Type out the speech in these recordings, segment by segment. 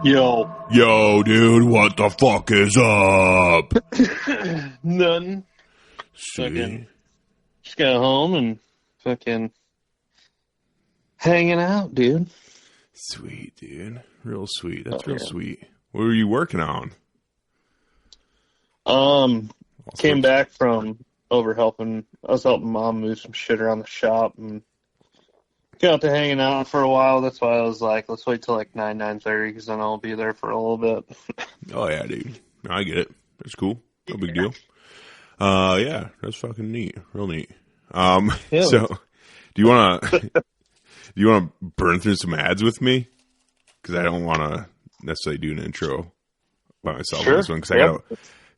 Yo, dude, what the fuck is up? Nothing. Sweet. Just got home and fucking hanging out, dude. Sweet, dude. Real sweet. That's real sweet. What were you working on? Came back from I was helping Mom move some shit around the shop and got out to hanging out for a while. That's why I was like, let's wait till like 9:30 because then I'll be there for a little bit. Oh, yeah, dude. No, I get it. That's cool. No big deal. Yeah, that's fucking neat. Real neat. Yeah. So, do you want to burn through some ads with me? Because I don't want to necessarily do an intro by myself on this one.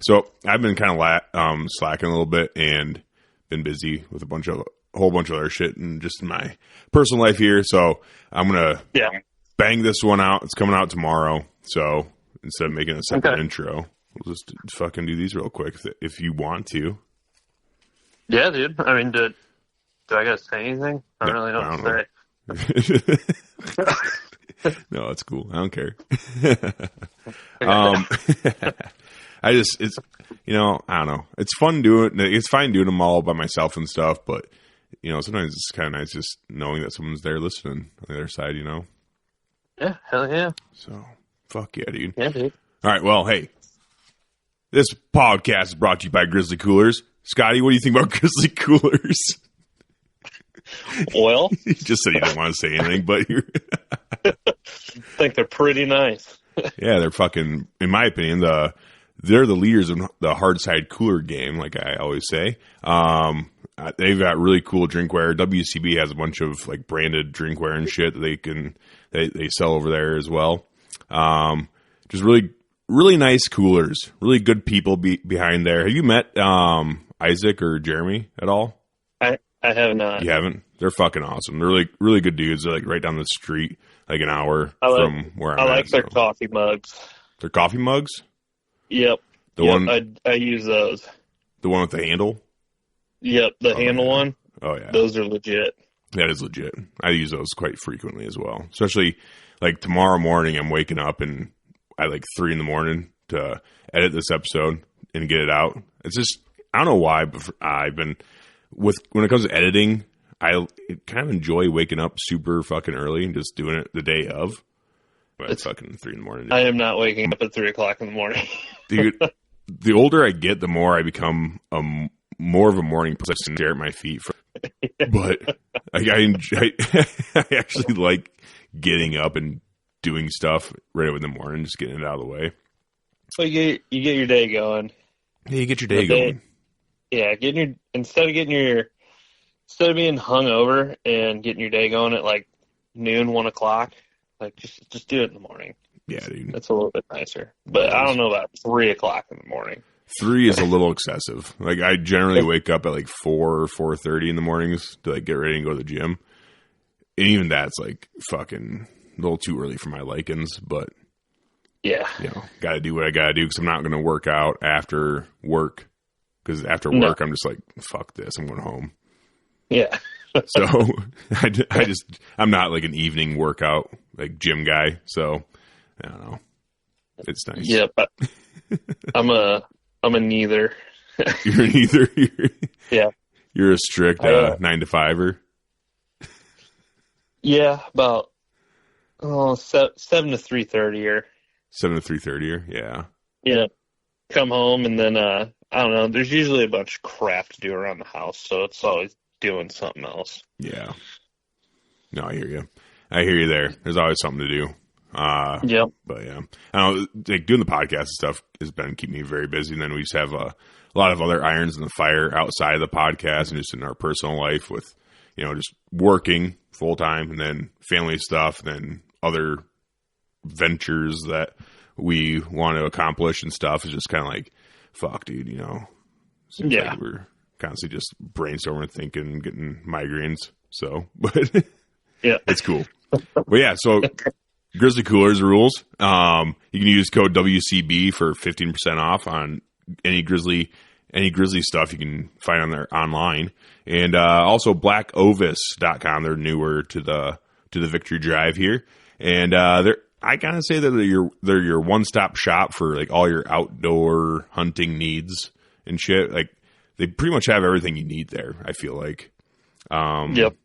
So I've been kind of slacking a little bit and been busy with a whole bunch of other shit and just in my personal life here. So I'm gonna bang this one out. It's coming out tomorrow. So instead of making a separate intro, we'll just fucking do these real quick if you want to. Yeah, dude. I mean, do I gotta say anything? I don't really know what to say. No, it's cool. I don't care. I don't know. It's fun it's fine doing them all by myself and stuff, but sometimes it's kind of nice just knowing that someone's there listening on the other side, Yeah, hell yeah. So, fuck yeah, dude. Yeah, dude. All right, well, hey, this podcast is brought to you by Grizzly Coolers. Scotty, what do you think about Grizzly Coolers? Well, you just said you didn't want to say anything, but I think they're pretty nice. Yeah, they're fucking, in my opinion, they're the leaders in the hard side cooler game, like I always say. They've got really cool drinkware. WCB has a bunch of like branded drinkware and shit that they sell over there as well. Just really, really nice coolers. Really good people behind there. Have you met Isaac or Jeremy at all? I have not. You haven't? They're fucking awesome. They're really, really good dudes. They're like right down the street, like an hour from where I'm at. I like their coffee mugs. Their coffee mugs? Yep. I use those. The one with the handle? Yep, the handle one. Oh, yeah. Those are legit. That is legit. I use those quite frequently as well. Especially, like, tomorrow morning, I'm waking up and at, like, 3 a.m. to edit this episode and get it out. It's just, I don't know why, but when it comes to editing, I kind of enjoy waking up super fucking early and just doing it the day of. But it's fucking 3 a.m. I am not waking up at 3 o'clock in the morning. Dude, the older I get, the more I become more of a morning person. I stare at my feet. But I actually like getting up and doing stuff right in the morning, just getting it out of the way. So you get your day going. Yeah, you get your day going. Yeah, instead of being hungover and getting your day going at like noon, 1 o'clock, like just do it in the morning. Yeah, dude. That's a little bit nicer. But I don't know about 3 o'clock in the morning. 3 is a little excessive. Like I generally wake up at like 4 or 4:30 in the mornings to like get ready and go to the gym. And even that's like fucking a little too early for my likings, but yeah, got to do what I got to do because I'm not going to work out after work. Because after work, I'm just like, fuck this, I'm going home. Yeah. So I'm not like an evening workout like gym guy. So I don't know. It's nice. Yeah, but I'm a neither. You're neither. Yeah. You're a strict 9 to 5er. Yeah, about 7 to 3:30. 7 to 3:30. Yeah. Yeah. Come home and then I don't know. There's usually a bunch of crap to do around the house, so it's always doing something else. Yeah. No, I hear you. I hear you there. There's always something to do. Yep. But yeah, I don't know, like doing the podcast and stuff has been keeping me very busy. And then we just have a lot of other irons in the fire outside of the podcast and just in our personal life with, just working full time and then family stuff, and then other ventures that we want to accomplish and stuff. Is just kind of like, fuck, dude, seems like we're constantly just brainstorming, thinking, getting migraines. So, but yeah, it's cool. But yeah, so Grizzly Coolers rules. You can use code WCB for 15% off on any Grizzly stuff you can find on there online. And also blackovis.com. They're newer to the Victory Drive here. And I kind of say that they're your one-stop shop for like all your outdoor hunting needs and shit. Like they pretty much have everything you need there, I feel like. Yep.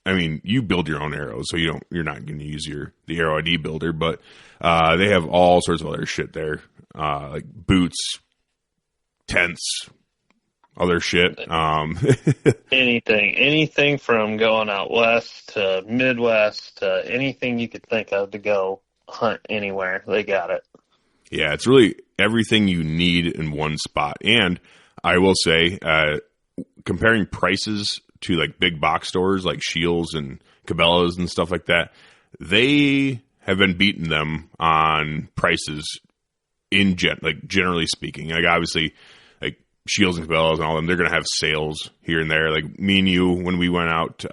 I mean, you build your own arrows, so you're not going to use the Arrow ID builder, but they have all sorts of other shit there, like boots, tents, other shit. Anything from going out west to Midwest to anything you could think of to go hunt anywhere, they got it. Yeah, it's really everything you need in one spot. And I will say, comparing prices to like big box stores like Scheels and Cabela's and stuff like that, they have been beating them on prices generally speaking. Like obviously, like Scheels and Cabela's and all them, they're going to have sales here and there. Like me and you, when we went out,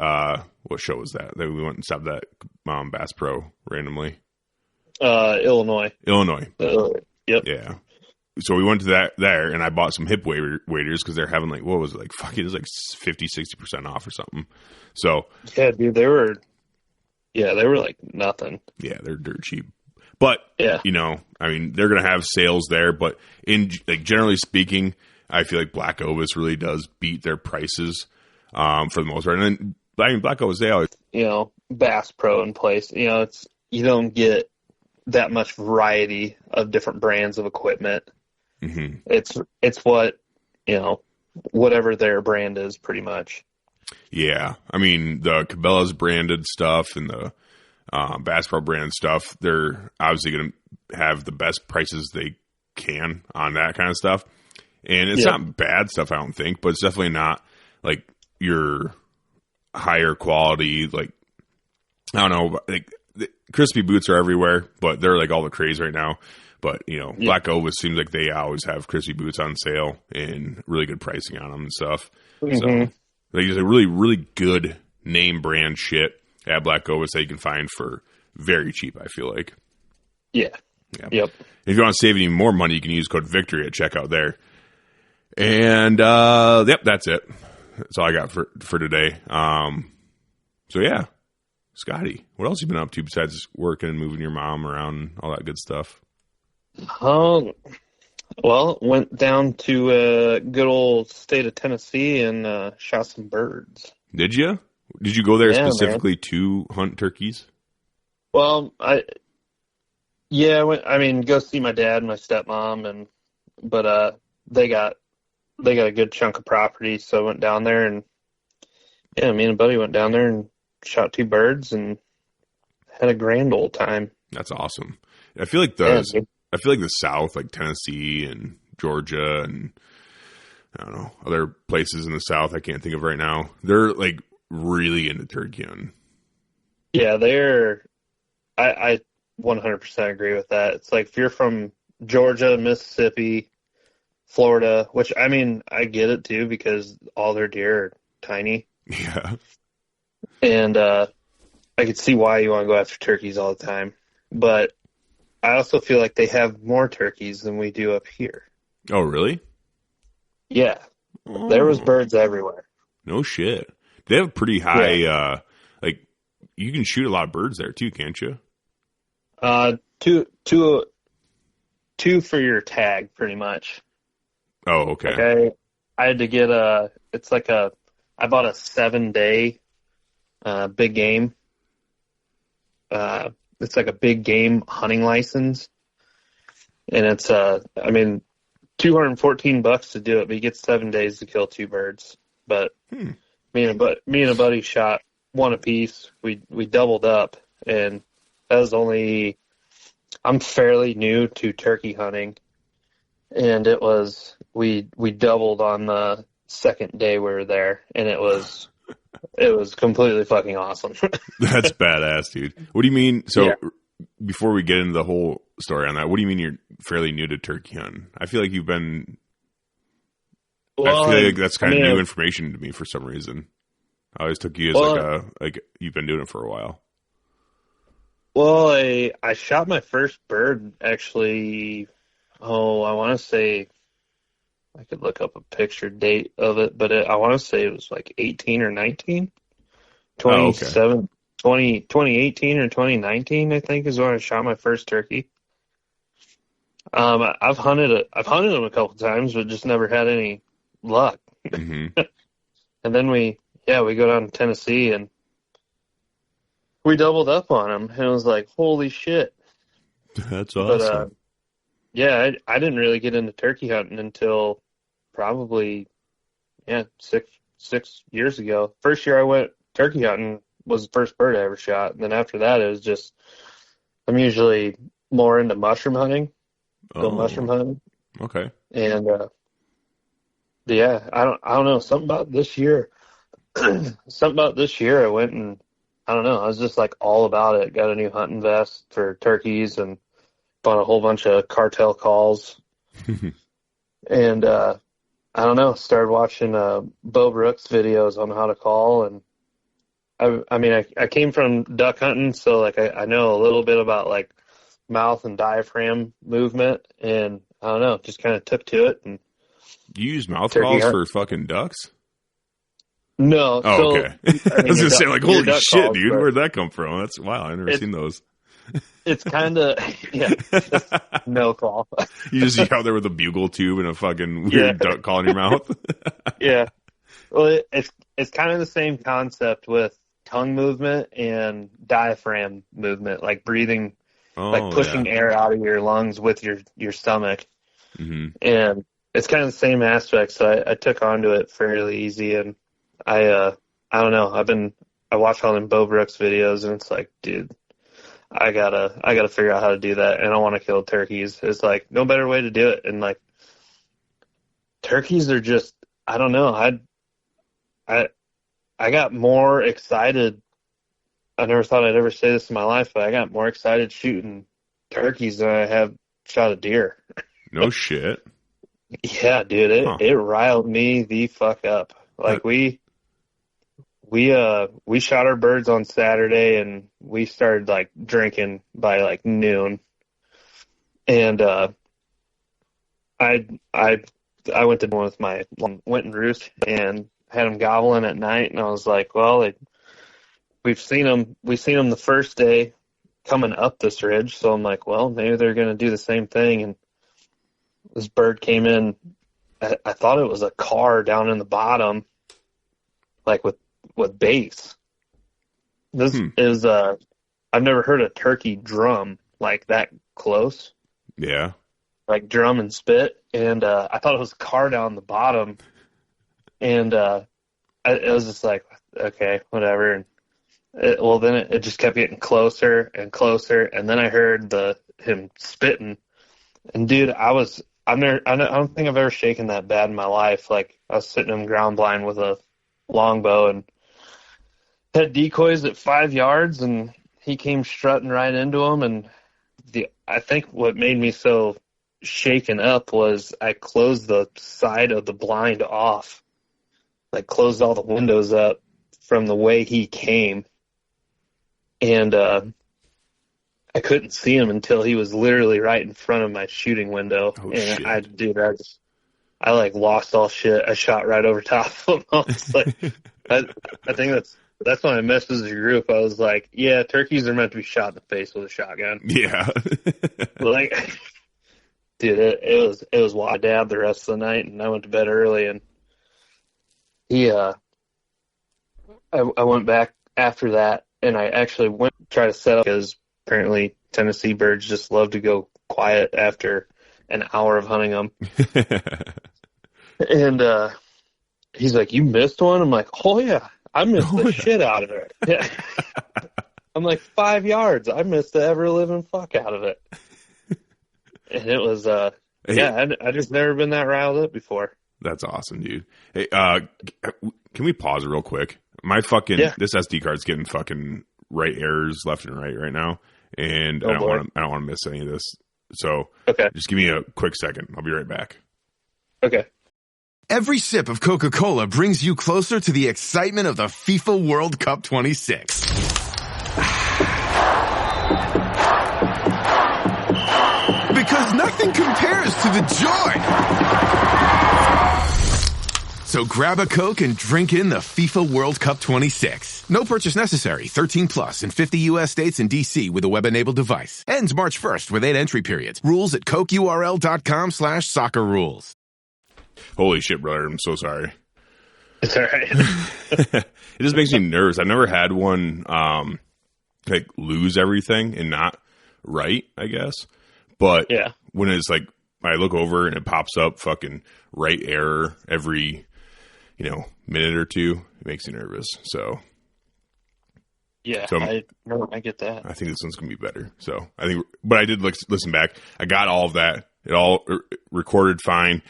what show was that? That we went and stopped that Bass Pro randomly. Illinois. Yep. Yeah. So we went to there, and I bought some hip waders because they're having like, what was it, like, fuck, it was like 50, 60% off or something. So yeah, dude, they were like nothing. Yeah, they're dirt cheap. But yeah, I mean, they're gonna have sales there. But in like generally speaking, I feel like Black Ovis really does beat their prices for the most part. And then I mean, Black Ovis, they always Bass Pro in place. It's you don't get that much variety of different brands of equipment. Mm-hmm. It's what whatever their brand is, pretty much. Yeah, I mean the Cabela's branded stuff and the Bass Pro brand stuff, they're obviously going to have the best prices they can on that kind of stuff. And it's not bad stuff, I don't think, but it's definitely not like your higher quality. Like I don't know, like the crispy boots are everywhere, but they're like all the craze right now. But, Black Ovis seems like they always have crispy boots on sale and really good pricing on them and stuff. Mm-hmm. So they use a really, really good name brand shit at Black Ovis that you can find for very cheap, I feel like. Yeah. Yep. If you want to save any more money, you can use code VICTORY at checkout there. And, that's it. That's all I got for today. So, yeah. Scotty, what else you been up to besides working and moving your mom around and all that good stuff? Well, went down to good old state of Tennessee and shot some birds. Did you? Did you go there specifically to hunt turkeys? Well, go see my dad and my stepmom, but they got a good chunk of property, so I went down there and me and a buddy went down there and shot 2 birds and had a grand old time. That's awesome. I feel like the South, like Tennessee and Georgia and I don't know, other places in the South I can't think of right now, they're like really into turkey hunting. Yeah, I 100% agree with that. It's like if you're from Georgia, Mississippi, Florida, which I mean, I get it too because all their deer are tiny. Yeah. And I could see why you want to go after turkeys all the time. But I also feel like they have more turkeys than we do up here. Oh, really? Yeah. Oh. There was birds everywhere. No shit. They have pretty high, like, you can shoot a lot of birds there too, can't you? Two for your tag, pretty much. Oh, okay. Okay. I had to get I bought a 7-day big game. It's like a big game hunting license. And it's, $214 to do it, but you get 7 days to kill 2 birds. But me and a buddy shot one apiece. We doubled up, and that was only, I'm fairly new to turkey hunting. And it was, we doubled on the second day we were there, and it was completely fucking awesome. That's badass, dude. What do you mean? So before we get into the whole story on that, what do you mean you're fairly new to turkey hunting? I feel like you've been, I feel like that's kind of new information to me for some reason. I always took you as like you've been doing it for a while. Well, I shot my first bird actually, I want to say, I could look up a picture date of it, but I want to say it was like 18 or 19. 27. 2018 or 2019, I think, is when I shot my first turkey. I've hunted them a couple times, but just never had any luck. Mm-hmm. And then we go down to Tennessee and we doubled up on them, and it was like, holy shit. That's awesome. But, I didn't really get into turkey hunting until probably, 6 years ago. First year I went turkey hunting was the first bird I ever shot. And then after that, it was just, I'm usually more into mushroom hunting. Mushroom hunting. Okay. And, I don't know. Something about this year, I went and, I don't know, I was just like all about it. Got a new hunting vest for turkeys and bought a whole bunch of cartel calls. And, I don't know, started watching Bo Brooks videos on how to call. And I came from duck hunting, so like I know a little bit about like mouth and diaphragm movement, and I don't know, just kind of took to it. And you use mouth calls for fucking ducks? No. Oh, okay. I was gonna say, like, holy shit, calls, dude, where'd that come from? That's wow, I've never seen those. It's kind of no call. You just out there with a bugle tube and a fucking weird duck call in your mouth. Yeah. Well, it's kind of the same concept with tongue movement and diaphragm movement, like breathing, like pushing air out of your lungs with your stomach. Mm-hmm. And it's kind of the same aspect. So I took onto it fairly easy, and I don't know. I watch all them Bo Brooks videos, and it's like, dude, I gotta figure out how to do that, and I want to kill turkeys. It's like no better way to do it. And like turkeys are just, I don't know. I got more excited. I never thought I'd ever say this in my life, but I got more excited shooting turkeys than I have shot a deer. No shit. Yeah, dude, it riled me the fuck up. Like we shot our birds on Saturday, and we started like drinking by like noon. And I went to one with my went and roost and had them gobbling at night, and I was like, well, we've seen them the first day coming up this ridge, so I'm like, well, maybe they're gonna do the same thing. And this bird came in. I thought it was a car down in the bottom, like with bass. This is I've never heard a turkey drum like that close. Yeah. Like drum and spit. And I thought it was a car down the bottom. And it was just like, okay, whatever. And then it just kept getting closer and closer. And then I heard him spitting. And dude, I don't think I've ever shaken that bad in my life. Like I was sitting in ground blind with a longbow and had decoys at 5 yards, and he came strutting right into them. And I think what made me so shaken up was I closed the side of the blind off, like closed all the windows up from the way he came. And I couldn't see him until he was literally right in front of my shooting window. Oh, and shit. I like lost all shit. I shot right over top of him. I was like, I think that's when I messaged the group. I was like, yeah, turkeys are meant to be shot in the face with a shotgun. Yeah. Like, dude, it was wild. I dabbed the rest of the night, and I went to bed early, and I went back after that, and I actually went to try to set up, because apparently Tennessee birds just love to go quiet after an hour of hunting them. And he's like, you missed one? I'm like, oh yeah, I missed the shit out of it. Yeah. I'm like, 5 yards. I missed the ever living fuck out of it. And it was, I just never been that riled up before. That's awesome, dude. Hey, can we pause real quick? My fucking, this SD card's getting fucking right errors left and right now. And I don't want to miss any of this. So just give me a quick second. I'll be right back. Okay. Every sip of Coca-Cola brings you closer to the excitement of the FIFA World Cup 26. Because nothing compares to the joy, So grab a Coke and drink in the FIFA World Cup 26. No purchase necessary. 13 plus in 50 U.S. states and D.C. with a web-enabled device. Ends March 1st with 8 entry periods. Rules at CokeURL.com/soccer rules. Holy shit, brother. I'm so sorry. It's all right. It just makes me nervous. I've never had one like lose everything and not right, I guess. But yeah, when it's like I look over and it pops up fucking right error every minute or two, it makes me nervous. So yeah, I get that. I think this one's gonna be better. So I think, but I did listen back. I got all of that. It all recorded fine,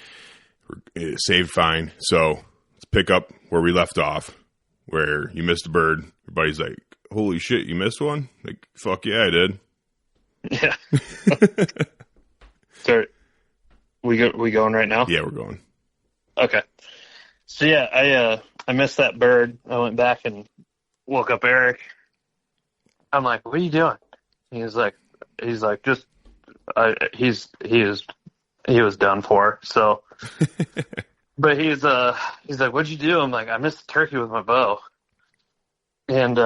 it saved fine. So let's pick up where we left off, where you missed a bird. Your buddy's like, "Holy shit, you missed one!" Like, "Fuck yeah, I did." Yeah. So we going right now? Yeah, we're going. Okay. So yeah, I missed that bird. I went back and woke up Eric. I'm like, "What are you doing?" He was like, he was done for. So, but he's like, "What'd you do?" I'm like, "I missed the turkey with my bow." And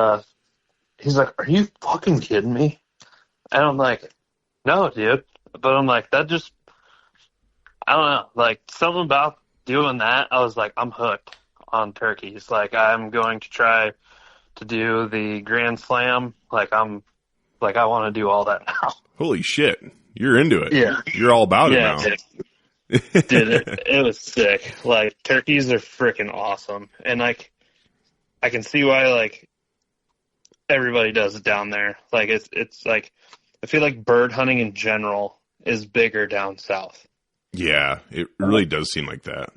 he's like, "Are you fucking kidding me?" And I'm like, "No, dude." But I'm like, I don't know, like something about doing that. I was like, I'm hooked on turkeys. Like, I'm going to try to do the Grand Slam. Like, I want to do all that now. Holy shit. You're into it. Yeah. You're all about it now. Dude, it was sick. Like, turkeys are freaking awesome. And, like, I can see why, like, everybody does it down there. Like, it's like, I feel like bird hunting in general is bigger down south. Yeah, it really does seem like that.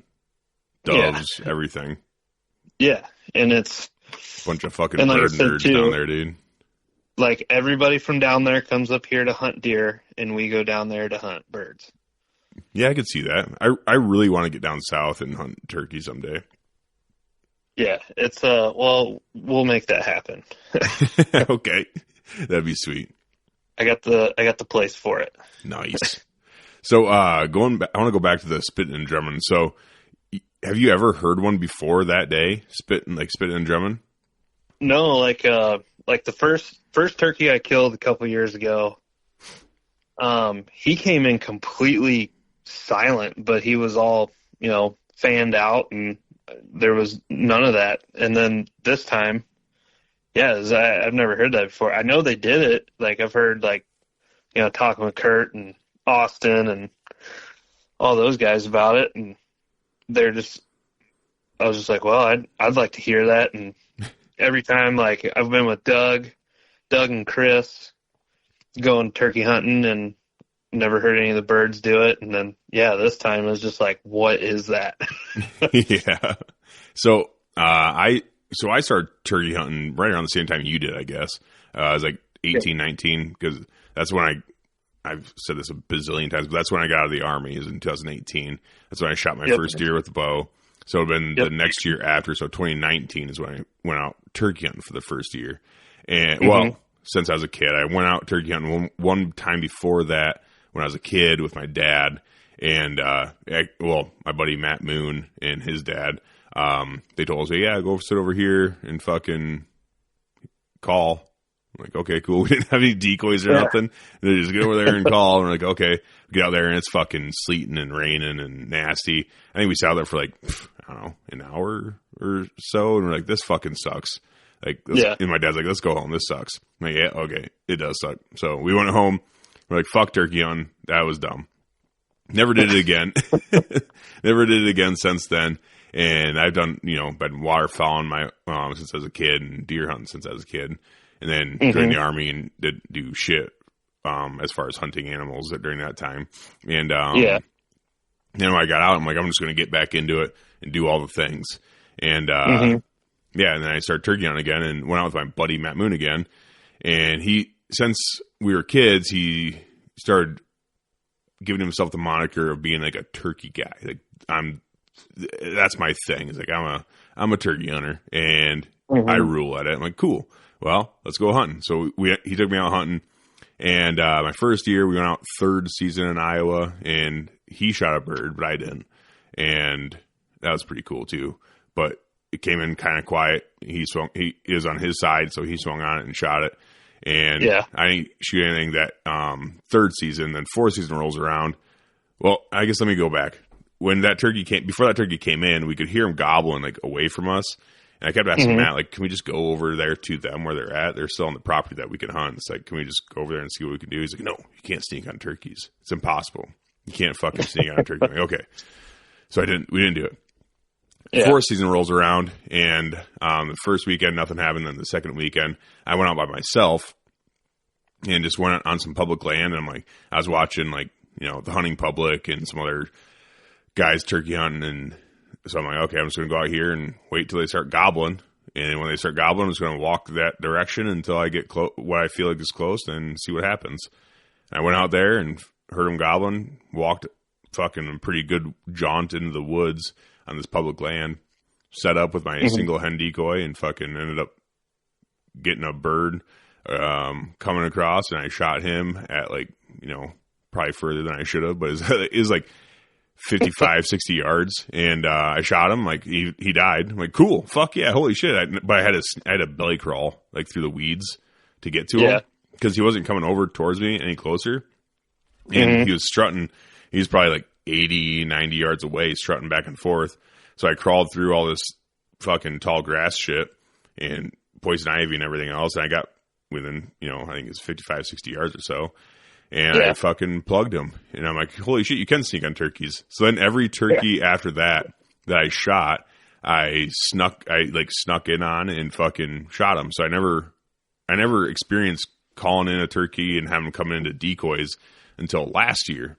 Doves, everything. Yeah, and it's a bunch of fucking bird nerds down there, dude. Like, everybody from down there comes up here to hunt deer, and we go down there to hunt birds. Yeah, I could see that. I really want to get down south and hunt turkey someday. Yeah, it's well, we'll make that happen. Okay, that'd be sweet. I got the place for it. Nice. So going back, I want to go back to the spitting and drumming. So have you ever heard one before that day? Spitting and drumming? No, like the first turkey I killed a couple years ago. He came in completely silent, but he was all, fanned out, and there was none of that. And then this time, I've never heard that before. I know they did it. Like, I've heard, like, talking with Kurt and Austin and all those guys about it, and I was just like, well, I'd like to hear that. And every time, like, I've been with Doug and Chris going turkey hunting, and never heard any of the birds do it. And then, this time it was just like, what is that? Yeah. So, I started turkey hunting right around the same time you did, I guess. I was like 18, 19, because that's when I've said this a bazillion times, but that's when I got out of the Army, is in 2018. That's when I shot my first deer with the bow. So it would have been the next year after. So 2019 is when I went out turkey hunting for the first year. And, well, since I was a kid, I went out turkey hunting one time before that when I was a kid with my dad. And, my buddy Matt Moon and his dad, they told us, "Yeah, go sit over here and fucking call." I'm like, okay, cool. We didn't have any decoys or nothing. They just get over there and call. And we're like, okay, we get out there and it's fucking sleeting and raining and nasty. I think we sat out there for like, I don't know, an hour or so. And we're like, this fucking sucks. Like, and my dad's like, let's go home. This sucks. I'm like, yeah, okay, it does suck. So we went home. We're like, fuck turkey hunting. That was dumb. Never did it again. Never did it again since then. And I've done, been waterfowling since I was a kid, and deer hunting since I was a kid. And then joined the Army and did do shit as far as hunting animals during that time. And then when I got out, I'm like, I'm just going to get back into it and do all the things. And and then I started turkey hunting again and went out with my buddy Matt Moon again. And since we were kids, he started giving himself the moniker of being like a turkey guy. Like, that's my thing. It's like, I'm a turkey hunter and I rule at it. I'm like, cool. Well, let's go hunting. So he took me out hunting, and my first year we went out third season in Iowa, and he shot a bird, but I didn't. And that was pretty cool too. But it came in kind of quiet. He was on his side, so he swung on it and shot it. And I didn't shoot anything that third season. Then fourth season rolls around. Well, I guess let me go back. Before that turkey came in, we could hear him gobbling like away from us. And I kept asking Matt, like, can we just go over there to them where they're at? They're still on the property that we can hunt. It's like, can we just go over there and see what we can do? He's like, no, you can't sneak on turkeys. It's impossible. You can't fucking sneak on a turkey. I'm like, okay. So we didn't do it. Yeah. Fourth season rolls around, and the first weekend, nothing happened. Then the second weekend, I went out by myself and just went on some public land. And I was watching, like, you know, the Hunting Public and some other guys turkey hunting. And so I'm like, okay, I'm just going to go out here and wait till they start gobbling. And when they start gobbling, I'm just going to walk that direction until I get what I feel like is close and see what happens. And I went out there and heard them gobbling, walked fucking a pretty good jaunt into the woods on this public land, set up with my single hen decoy, and fucking ended up getting a bird coming across, and I shot him at, like, you know, probably further than I should have, but it was like 55, 60 yards, and I shot him, like, he died. I'm like, cool, fuck yeah, holy shit. But I had a belly crawl, like, through the weeds to get to him, because he wasn't coming over towards me any closer, and he was strutting. He was probably like 80, 90 yards away, strutting back and forth. So I crawled through all this fucking tall grass shit and poison ivy and everything else, and I got within, you know, I think it's 55, 60 yards or so, and I fucking plugged him. And I'm like, holy shit, you can sneak on turkeys. So then every turkey after that I shot, I snuck in on and fucking shot him. So I never experienced calling in a turkey and having them come into decoys until last year.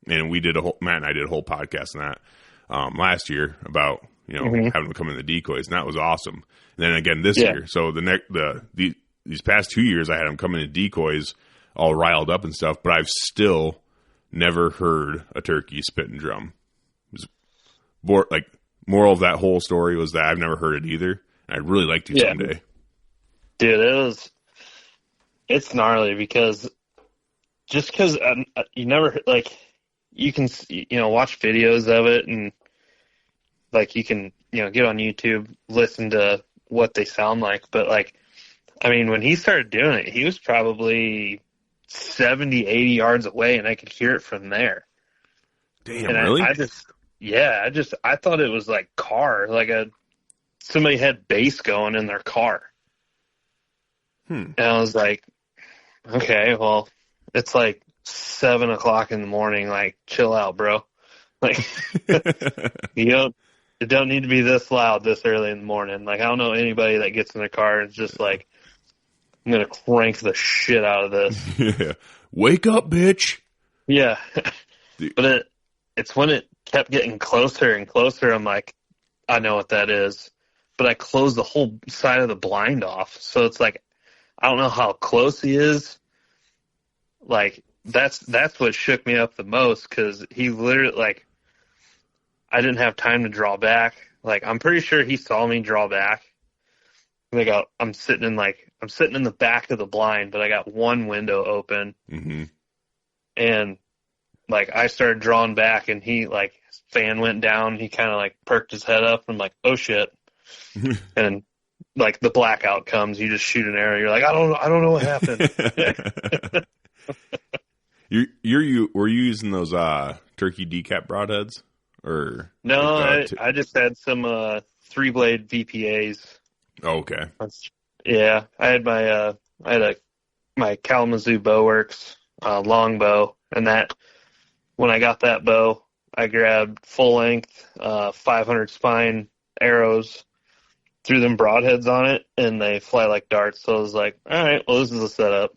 And Matt and I did a whole podcast on that last year about, you know, having them come in the decoys, and that was awesome. And then again this year. So these past 2 years, I had them come in decoys, all riled up and stuff, but I've still never heard a turkey spit and drum. It was moral of that whole story was that I've never heard it either. And I'd really like to someday. Dude, it's gnarly because you never, like, you can, you know, watch videos of it, and, like, you can, you know, get on YouTube, listen to what they sound like. But, like, I mean, when he started doing it, he was probably 70, 80 yards away, and I could hear it from there. Damn, and really? I thought it was like somebody had bass going in their car. And I was like, okay, well, it's like 7 o'clock in the morning. Like, chill out, bro. Like, it don't need to be this loud this early in the morning. Like, I don't know anybody that gets in their car and is just like, I'm going to crank the shit out of this. Yeah. Wake up, bitch. Yeah. But it's when it kept getting closer and closer, I'm like, I know what that is. But I closed the whole side of the blind off. So it's like, I don't know how close he is. Like, that's what shook me up the most, because he literally, like, I didn't have time to draw back. Like, I'm pretty sure he saw me draw back. Like, I'm sitting in the back of the blind, but I got one window open. And, like, I started drawing back, and he, like, his fan went down. He kind of, like, perked his head up, and I'm like, oh shit. And, like, the blackout comes, you just shoot an arrow. You're like, I don't know what happened. Were you using those turkey decap broadheads, or no? I just had some 3-blade VPAs. Oh, okay. Yeah, I had my Kalamazoo Bowworks longbow, and that when I got that bow, I grabbed full length 500 spine arrows, threw them broadheads on it, and they fly like darts. So I was like, all right, well, this is a setup.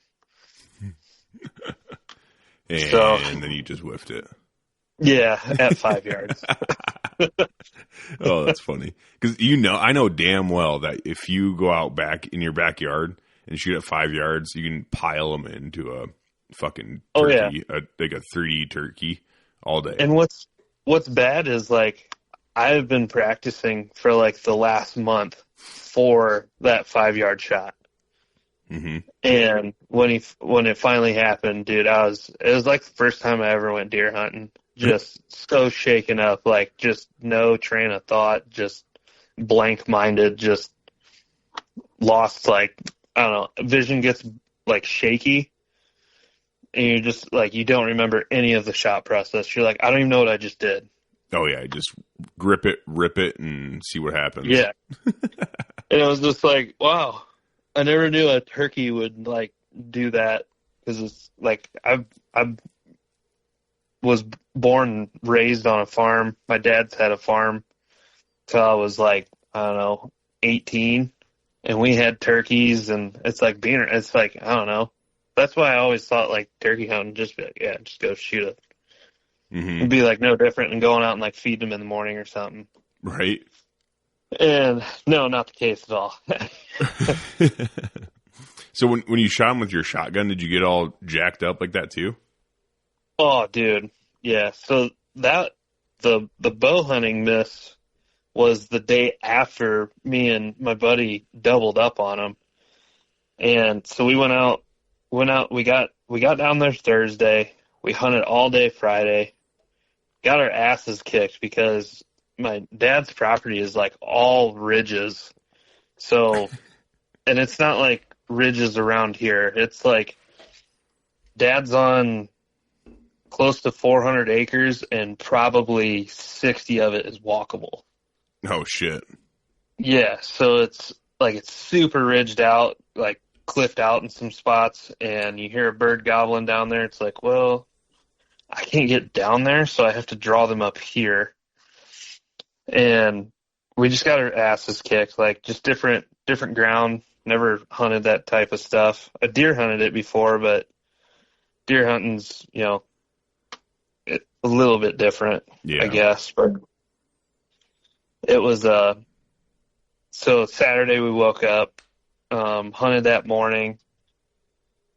And then you just whiffed it. Yeah, at 5 yards. Oh, that's funny. Because I know damn well that if you go out back in your backyard and shoot at 5 yards, you can pile them into a fucking turkey, like a 3D turkey all day. And what's bad is, like, I've been practicing for, like, the last month for that 5-yard shot. And when it finally happened, dude, it was like the first time I ever went deer hunting. just so shaken up, like just no train of thought, just blank-minded, just lost, like, I don't know, vision gets like shaky, and you're just like, you don't remember any of the shot process. You're like, I don't even know what I just did. Oh yeah, just grip it, rip it, and see what happens. Yeah. And it was just like, wow, I never knew a turkey would like do that, because it's like I was born and raised on a farm. My dad's had a farm till I was like, I don't know, 18, and we had turkeys, and it's like I don't know. That's why I always thought like turkey hunting, just be like, yeah, just go shoot it. Mm-hmm. It'd be like no different than going out and like feeding them in the morning or something. Right. And no, not the case at all. So when you shot him with your shotgun, did you get all jacked up like that too? Oh, dude. Yeah. So the bow hunting miss was the day after me and my buddy doubled up on him. And so we went out, we got down there Thursday. We hunted all day Friday. Got our asses kicked because my dad's property is like all ridges. So, and it's not like ridges around here. It's like dad's on close to 400 acres and probably 60 of it is walkable. Oh shit. Yeah. So it's like, it's super ridged out, like cliffed out in some spots, and you hear a bird gobbling down there. It's like, well, I can't get down there, so I have to draw them up here. And we just got our asses kicked, like just different ground. Never hunted that type of stuff. I deer hunted it before, but deer hunting's, you know, a little bit different, yeah. I guess. But it was so Saturday we woke up, hunted that morning.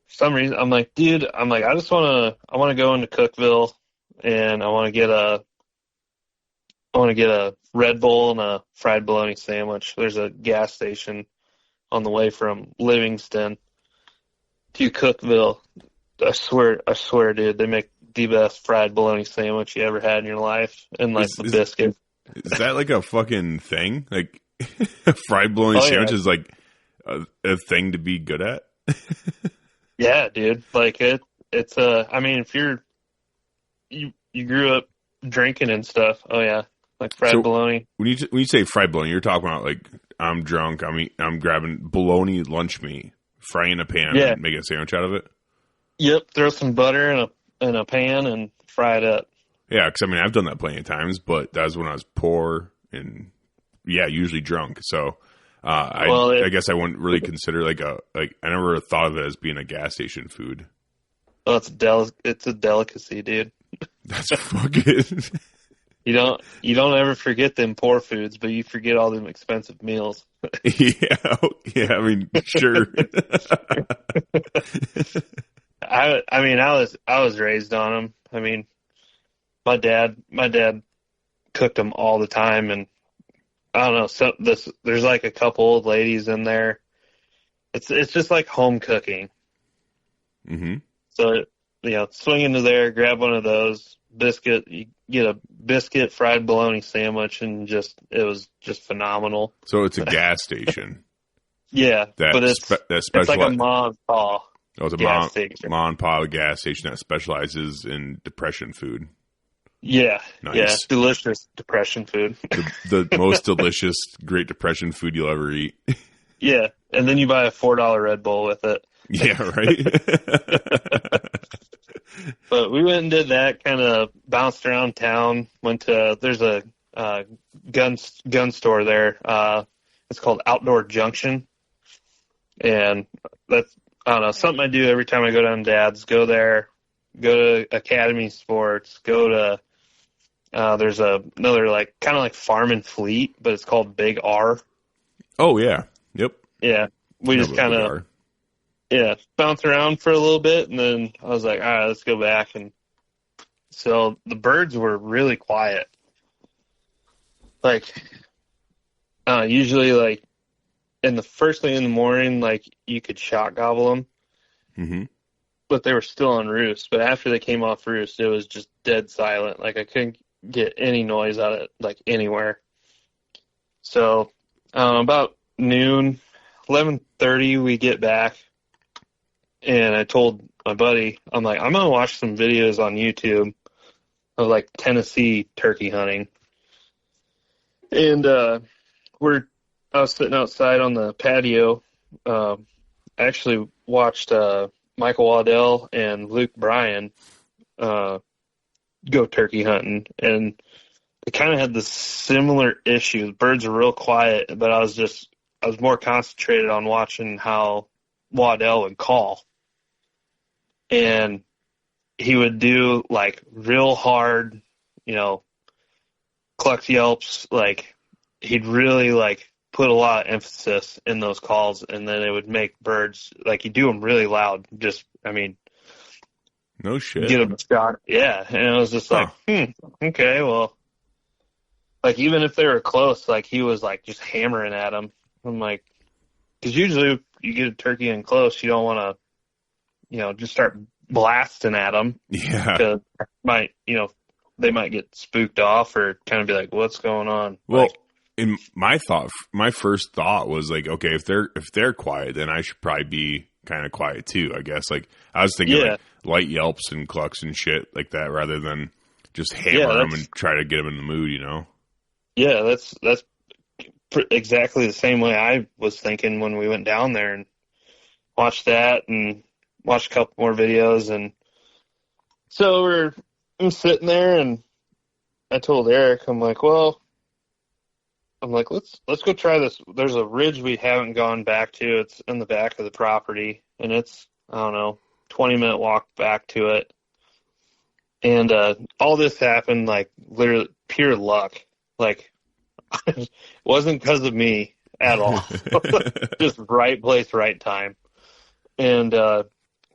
For some reason, I'm like, dude, I want to go into Cookeville, and I want to get a Red Bull and a fried bologna sandwich. There's a gas station on the way from Livingston to Cookeville. I swear, dude, they make the best fried bologna sandwich you ever had in your life, and like the biscuit. Is that like a fucking thing? Like a fried bologna sandwich is like a thing to be good at? Yeah, dude. Like it's I mean, if you grew up drinking and stuff, oh yeah, like fried bologna. When you say fried bologna, you're talking about like, I'm drunk, I'm grabbing bologna lunch meat, frying in a pan, and making a sandwich out of it. Yep, throw some butter in a pan and fry it up. Yeah, because I mean, I've done that plenty of times, but that was when I was poor and usually drunk. So I guess I wouldn't really consider I never thought of it as being a gas station food. Oh, it's a delicacy, dude. That's fucking. You don't ever forget them poor foods, but you forget all them expensive meals. Yeah, I mean, sure. I was raised on them. I mean, my dad cooked them all the time, and I don't know. There's like a couple old ladies in there. It's just like home cooking. Mm-hmm. So swing into there, grab one of those biscuit. You get a biscuit fried bologna sandwich, and it was just phenomenal. So it's a gas station. Yeah, but it's like a mom and pa. Oh, it's a mom and pa gas station that specializes in depression food. Yeah, nice. Yeah, delicious depression food. The most delicious Great Depression food you'll ever eat. Yeah, and then you buy a $4 Red Bull with it. Yeah, right. But we went and did that, kind of bounced around town, there's a gun store there. It's called Outdoor Junction. And that's, I don't know, something I do every time I go down to Dad's. Go there, go to Academy Sports, go to, there's another like, kind of like Farm and Fleet, but it's called Big R. Oh, yeah. Yep. Yeah. We just kind of, bounce around for a little bit, and then I was like, all right, let's go back. And so the birds were really quiet. Like, usually, like, in the first thing in the morning, like, you could shot gobble them. Mm-hmm. but they were still on roost. But after they came off roost, it was just dead silent. Like I couldn't get any noise out of it, like anywhere. So about noon, 11:30, we get back, and I told my buddy, I'm like, I'm gonna watch some videos on YouTube of like Tennessee turkey hunting. And I was sitting outside on the patio. I actually watched Michael Waddell and Luke Bryan go turkey hunting, and they kind of had the similar issue. The birds are real quiet, but I was more concentrated on watching how Waddell would call. And he would do like real hard, cluck yelps. Like he'd really like put a lot of emphasis in those calls, and then it would make birds, like he'd do them really loud. No shit. Get them a shot. Yeah. And it was just like, okay, well, like even if they were close, like he was like just hammering at them. I'm like, because usually if you get a turkey in close, you don't want to, just start blasting at them. Yeah. Because they might get spooked off or kind of be like, what's going on? Well, like, in my first thought was like, okay, if they're quiet, then I should probably be kind of quiet too, I guess. Like I was thinking like light yelps and clucks and shit like that, rather than just hammer them and try to get them in the mood, Yeah, that's exactly the same way I was thinking when we went down there and watched that and watched a couple more videos. And so I'm sitting there, and I told Eric, I'm like, let's go try this. There's a ridge we haven't gone back to. It's in the back of the property, and it's, 20-minute walk back to it. And all this happened like literally pure luck. Like it wasn't because of me at all. Just right place, right time. And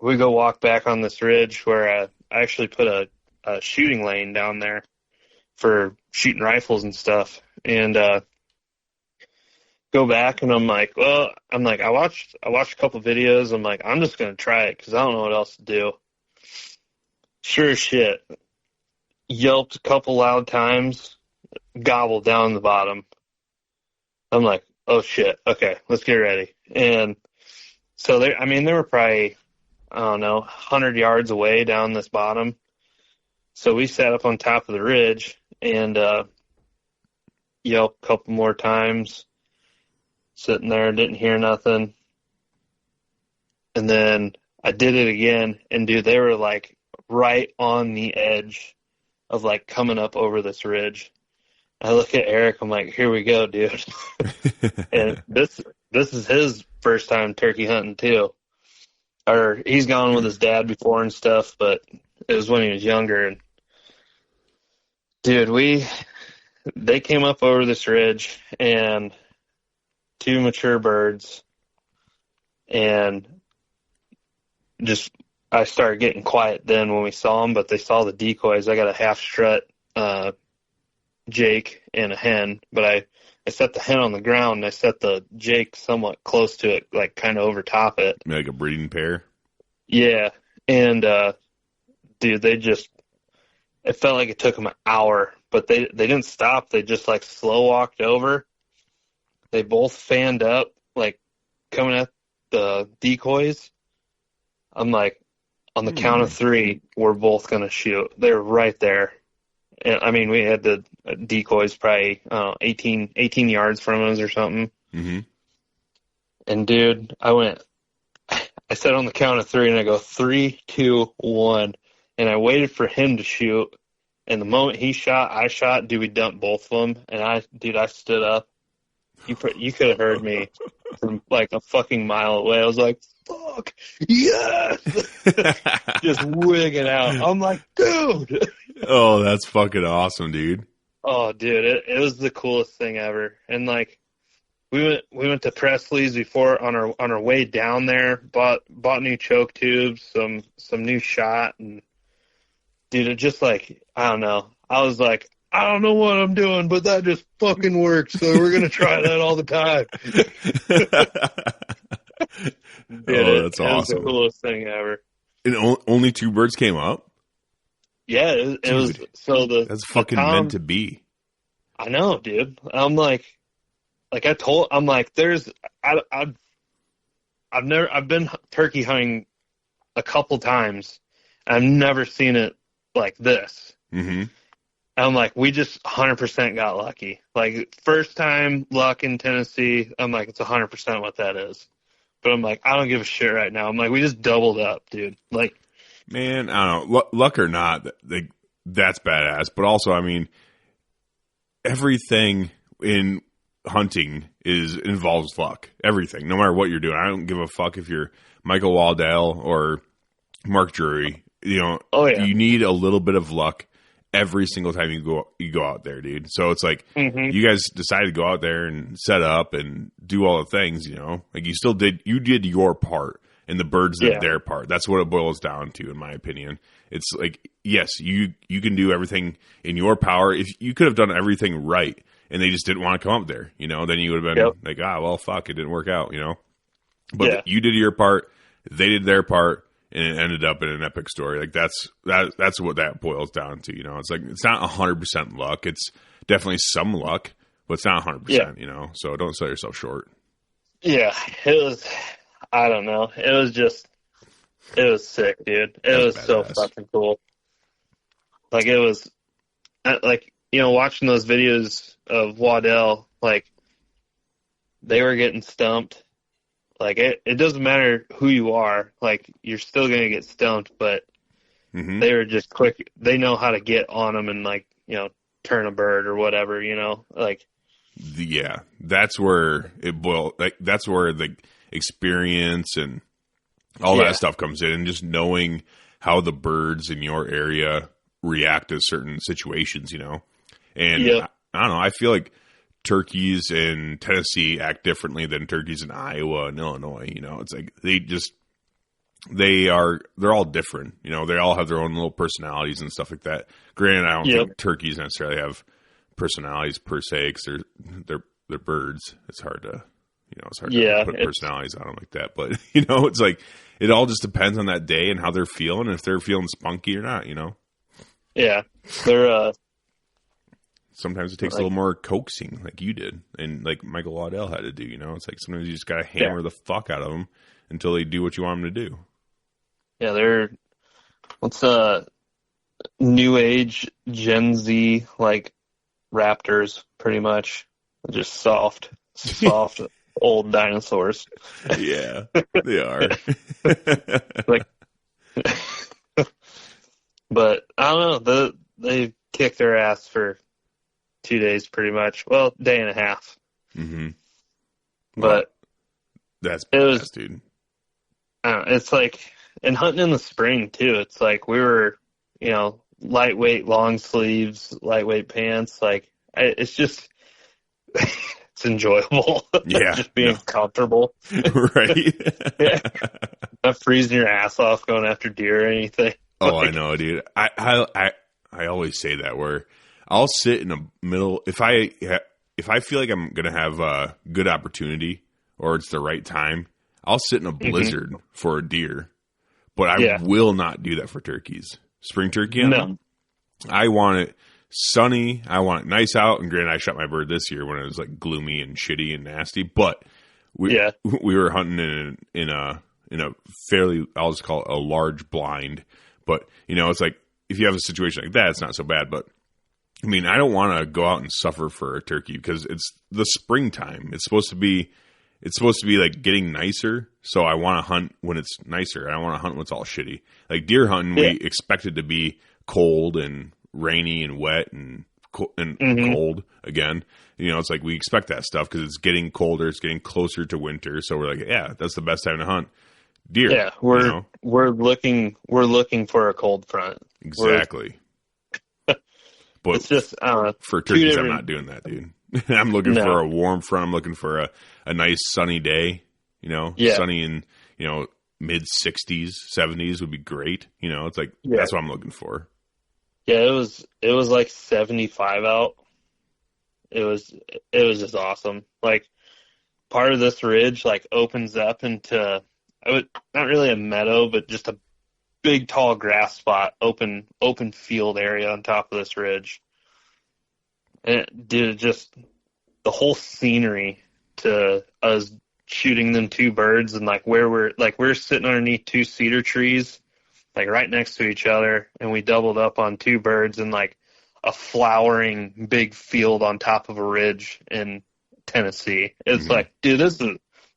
we go walk back on this ridge where I actually put a shooting lane down there for shooting rifles and stuff. And go back, and I'm like, I watched a couple videos. I'm like, I'm just gonna try it because I don't know what else to do. Sure as shit, yelped a couple loud times, gobbled down the bottom. I'm like, oh shit, okay, let's get ready. And so they were probably, 100 yards away down this bottom. So we sat up on top of the ridge and yelped a couple more times. Sitting there, didn't hear nothing. And then I did it again, and dude, they were like right on the edge of like coming up over this ridge. I look at Eric, I'm like, here we go, dude. And this is his first time turkey hunting too. Or he's gone with his dad before and stuff, but it was when he was younger. And dude, they came up over this ridge, and 2 mature birds, and just I started getting quiet then when we saw them, but they saw the decoys. I got a half strut Jake and a hen, but I set the hen on the ground, and I set the Jake somewhat close to it, like kind of over top it. Like a breeding pair? Yeah. And dude, it felt like it took them an hour, but they didn't stop. They just like slow walked over. They both fanned up, like coming at the decoys. I'm like, on the count of 3, we're both going to shoot. They're right there. And we had the decoys probably 18 yards from us or something. Mm-hmm. And dude, I said on the count of 3, and I go 3, 2, 1. And I waited for him to shoot. And the moment he shot, I shot. Dude, we dumped both of them. And I stood up. You could have heard me from like a fucking mile away. I was like, fuck, yes! Just wigging out. I'm like, dude! Oh, that's fucking awesome, dude. Oh, dude, it was the coolest thing ever. And like, we went to Presley's before on our way down there, bought new choke tubes, some new shot, and dude, it just like, I don't know. I was like, I don't know what I'm doing, but that just fucking works. So we're going to try that all the time. Dude, that's awesome. It's the coolest thing ever. And only 2 birds came up? Yeah, it was so that's fucking meant to be. I know, dude. I'm like I'm like, I've been turkey hunting a couple times. I've never seen it like this. Mm-hmm. I'm like, we just 100% got lucky. Like, first time luck in Tennessee, I'm like, it's 100% what that is. But I'm like, I don't give a shit right now. I'm like, we just doubled up, dude. Like, man, I don't know. Luck or not, that's badass. But also, I mean, everything in hunting involves luck. Everything, no matter what you're doing. I don't give a fuck if you're Michael Waddell or Mark Drury. You know, you need a little bit of luck every single time you go out there, dude. So it's like you guys decided to go out there and set up and do all the things, you know. Like you did your part and the birds did their part. That's what it boils down to, in my opinion. It's like, yes, you can do everything in your power. If you could have done everything right and they just didn't want to come up there, you know, then you would have been like, well, fuck, it didn't work out, you know. But you did your part, they did their part, and it ended up in an epic story. Like that's what that boils down to, you know. It's like, it's not 100% luck. It's definitely some luck, but it's not 100%, you know. So don't sell yourself short. Yeah, it was, I don't know. It was sick, dude. It was badass. So fucking cool. Like, it was, like, you know, watching those videos of Waddell, like, they were getting stumped. Like, it doesn't matter who you are. Like, you're still going to get stumped, but they were just quick. They know how to get on them and, like, you know, turn a bird or whatever, you know? Like, yeah, that's where that's where the experience and all that stuff comes in, and just knowing how the birds in your area react to certain situations, you know? And I don't know, I feel like turkeys in Tennessee act differently than turkeys in Iowa and Illinois. You know, it's like they're all different. You know, they all have their own little personalities and stuff like that. Granted, I don't think turkeys necessarily have personalities per se, because they're birds. It's hard to, you know, to put personalities on them like that. But, you know, it's like, it all just depends on that day and how they're feeling, if they're feeling spunky or not, you know? Yeah. They're, sometimes it takes a little more coaxing, like you did, and like Michael Waddell had to do. You know, it's like sometimes you just gotta hammer the fuck out of them until they do what you want them to do. Yeah, they're new age Gen Z, like raptors, pretty much. Just soft old dinosaurs. Yeah, they are. Like, but I don't know. They kicked their ass for 2 days, pretty much. Well, day and a half. Mm-hmm. But that's badass, dude. I don't know, it's like, and hunting in the spring too. It's like we were, you know, lightweight long sleeves, lightweight pants. Like, it's just, it's enjoyable. Yeah, just being comfortable. Right. Not freezing your ass off going after deer or anything. Oh, like, I know, dude. I always say that, where I'll sit in the middle if I feel like I'm gonna have a good opportunity or it's the right time. I'll sit in a blizzard for a deer, but I will not do that for turkeys. Spring turkey, no. I want it sunny. I want it nice out. And granted, I shot my bird this year when it was like gloomy and shitty and nasty. But we were hunting in a fairly, I'll just call it a large blind. But you know, it's like, if you have a situation like that, it's not so bad. But I mean, I don't want to go out and suffer for a turkey, because it's the springtime. It's supposed to be like getting nicer. So I want to hunt when it's nicer. I don't want to hunt when it's all shitty. Like deer hunting, we expect it to be cold and rainy and wet and cold again. You know, it's like we expect that stuff because it's getting colder. It's getting closer to winter. So we're like, yeah, that's the best time to hunt deer. Yeah, we're looking for a cold front. Exactly. But it's just for turkeys, I'm not doing that, dude. I'm looking for a warm front. I'm looking for a nice sunny day. You know, sunny in, you know, mid 60s, 70s would be great. You know, it's like that's what I'm looking for. Yeah, it was like 75 out. It was just awesome. Like, part of this ridge like opens up into not really a meadow, but just a big, tall grass spot, open field area on top of this ridge. And it did just the whole scenery to us shooting them 2 birds, and like where we're sitting underneath 2 cedar trees, like right next to each other, and we doubled up on 2 birds in like a flowering big field on top of a ridge in Tennessee. It's like, dude,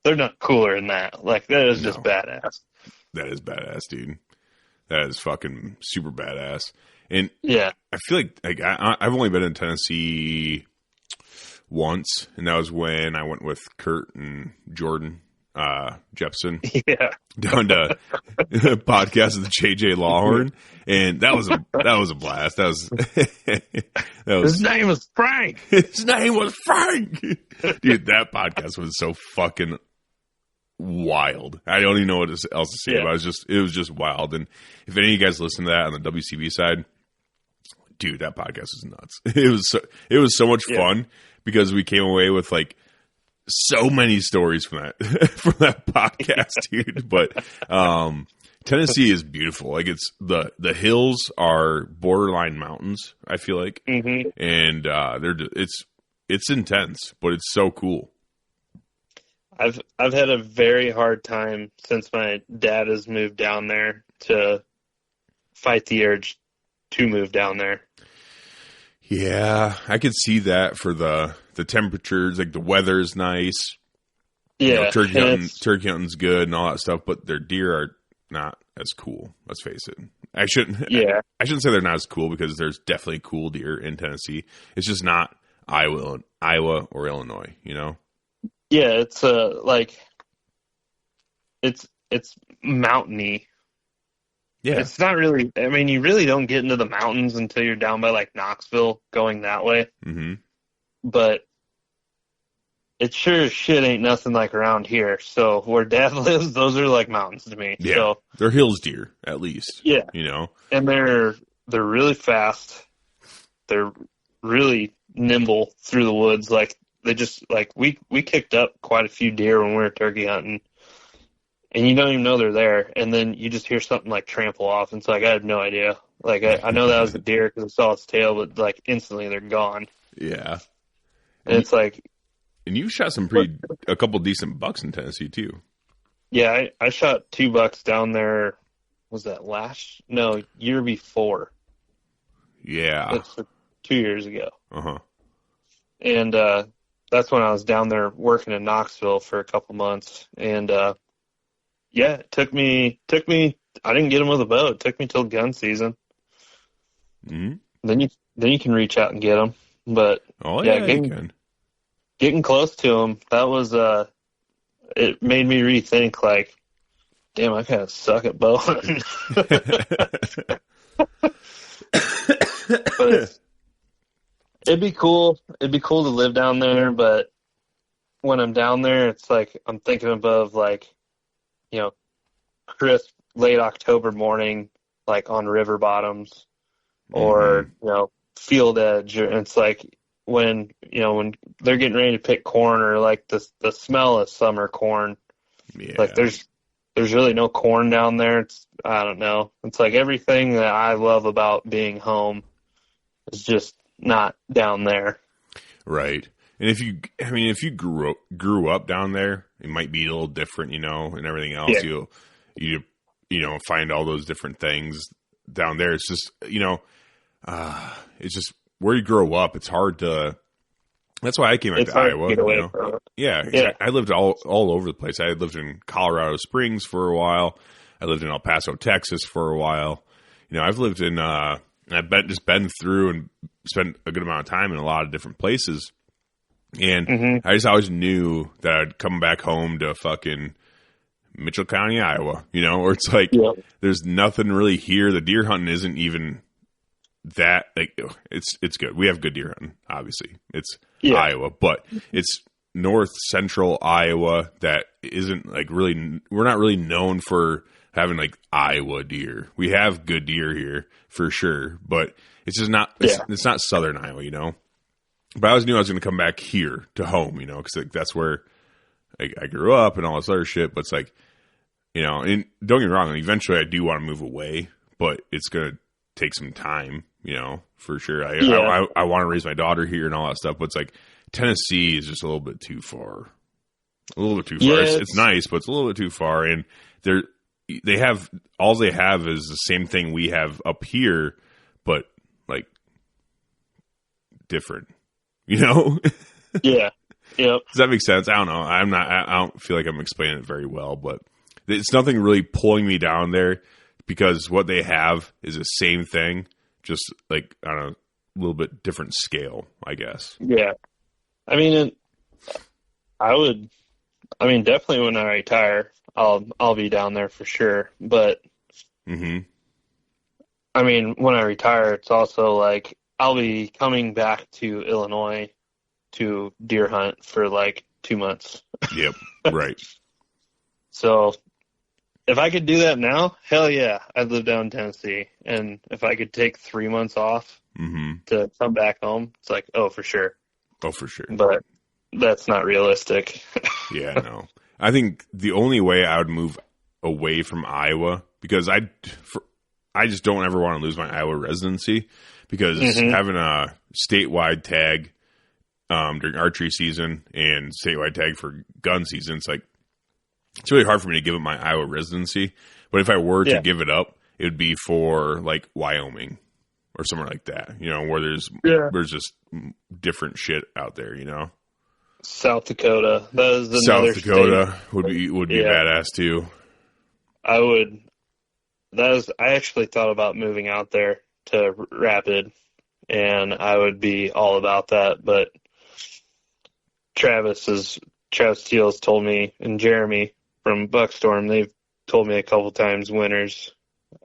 they're not cooler than that. Like, that is just badass. That is badass, dude. That is fucking super badass. And yeah, I feel like I've only been in Tennessee once, and that was when I went with Kurt and Jordan Jepson down to podcast with JJ Lawhorn, and that was a blast. That was his name was Frank. His name was Frank. Dude, that podcast was so fucking wild. I don't even know what else to say about it. It was just wild. And if any of you guys listen to that on the WCB side, dude, that podcast was nuts. It was so much fun because we came away with like so many stories from that podcast, dude. But Tennessee is beautiful. Like, it's the hills are borderline mountains, I feel like, and it's intense, but it's so cool. I've had a very hard time since my dad has moved down there to fight the urge to move down there. Yeah, I could see that for the temperatures. Like, the weather's nice. Yeah, turkey hunting's good and all that stuff, but their deer are not as cool. Let's face it. I shouldn't say they're not as cool, because there's definitely cool deer in Tennessee. It's just not Iowa or Illinois, you know? Yeah, it's like it's mountainy. Yeah, it's not really. I mean, you really don't get into the mountains until you're down by like Knoxville, going that way. Mm-hmm. But it sure as shit ain't nothing like around here. So where Dad lives, those are like mountains to me. Yeah, so, they're hills deer at least. Yeah, you know, and they're really fast. They're really nimble through the woods. Like, they just, like, we kicked up quite a few deer when we were turkey hunting, and you don't even know they're there, and then you just hear something like trample off, and it's like, I have no idea. Like, I know that was a deer because I saw its tail, but like instantly they're gone. Yeah, and it's like, and you shot a couple decent bucks in Tennessee too. Yeah, I shot 2 bucks down there. Was that year before? Yeah, that's 2 years ago. And that's when I was down there working in Knoxville for a couple months. And, it took me, I didn't get them with a bow. It took me till gun season. Mm-hmm. Then you can reach out and get them. But, getting close to them, that was, it made me rethink, like, damn, I kind of suck at bow hunting. But it'd be cool. It'd be cool to live down there, but when I'm down there, it's like I'm thinking above, like, you know, crisp late October morning, like on river bottoms, or you know, field edge. And it's like when they're getting ready to pick corn, or like the smell of summer corn. Yeah. Like there's really no corn down there. I don't know. It's like everything that I love about being home is just not down there. Right. And if you grew up down there, it might be a little different, you know, and everything else. Yeah. You find all those different things down there. It's just, it's just where you grow up. It's hard to. That's why I came back to Iowa. Yeah. I lived all over the place. I lived in Colorado Springs for a while. I lived in El Paso, Texas for a while. You know, I've lived in. I've been through and spent a good amount of time in a lot of different places. And I just always knew that I'd come back home to fucking Mitchell County, Iowa, you know, or it's like there's nothing really here. The deer hunting isn't even that, like, it's good. We have good deer hunting, obviously. It's Iowa, but it's north central Iowa that isn't like really, we're not really known for having like Iowa deer. We have good deer here for sure, but it's just not, it's not southern Iowa, you know. But I always knew I was going to come back here to home, you know, because like, that's where I grew up and all this other shit. But it's like, You know, and don't get me wrong, eventually I do want to move away, but it's going to take some time, you know, for sure. I want to raise my daughter here and all that stuff, but it's like Tennessee is just a little bit too far. A little bit too far. Yeah, it's nice, but it's a little bit too far. And they have is the same thing we have up here, but like different, you know? Yeah. Yep. Does that make sense? I don't know. I don't feel like I'm explaining it very well, but it's nothing really pulling me down there because what they have is the same thing, just like on a little bit different scale, I guess. Yeah. I mean, definitely when I retire, I'll be down there for sure. But I mean, when I retire, it's also like I'll be coming back to Illinois to deer hunt for like 2 months. Yep. Right. So if I could do that now, hell yeah, I'd live down in Tennessee. And if I could take 3 months off to come back home, it's like, oh, for sure. Oh, for sure. But that's not realistic. Yeah, no. I think the only way I would move away from Iowa, because I just don't ever want to lose my Iowa residency, because having a statewide tag during archery season and statewide tag for gun season, it's really hard for me to give up my Iowa residency. But if I were to give it up, it would be for like Wyoming or somewhere like that, you know, where there's just different shit out there, you know. South Dakota. That is another South Dakota state. would be badass too. I actually thought about moving out there to Rapid, and I would be all about that. But Travis Steele's told me, and Jeremy from Buckstorm, they've told me a couple times winters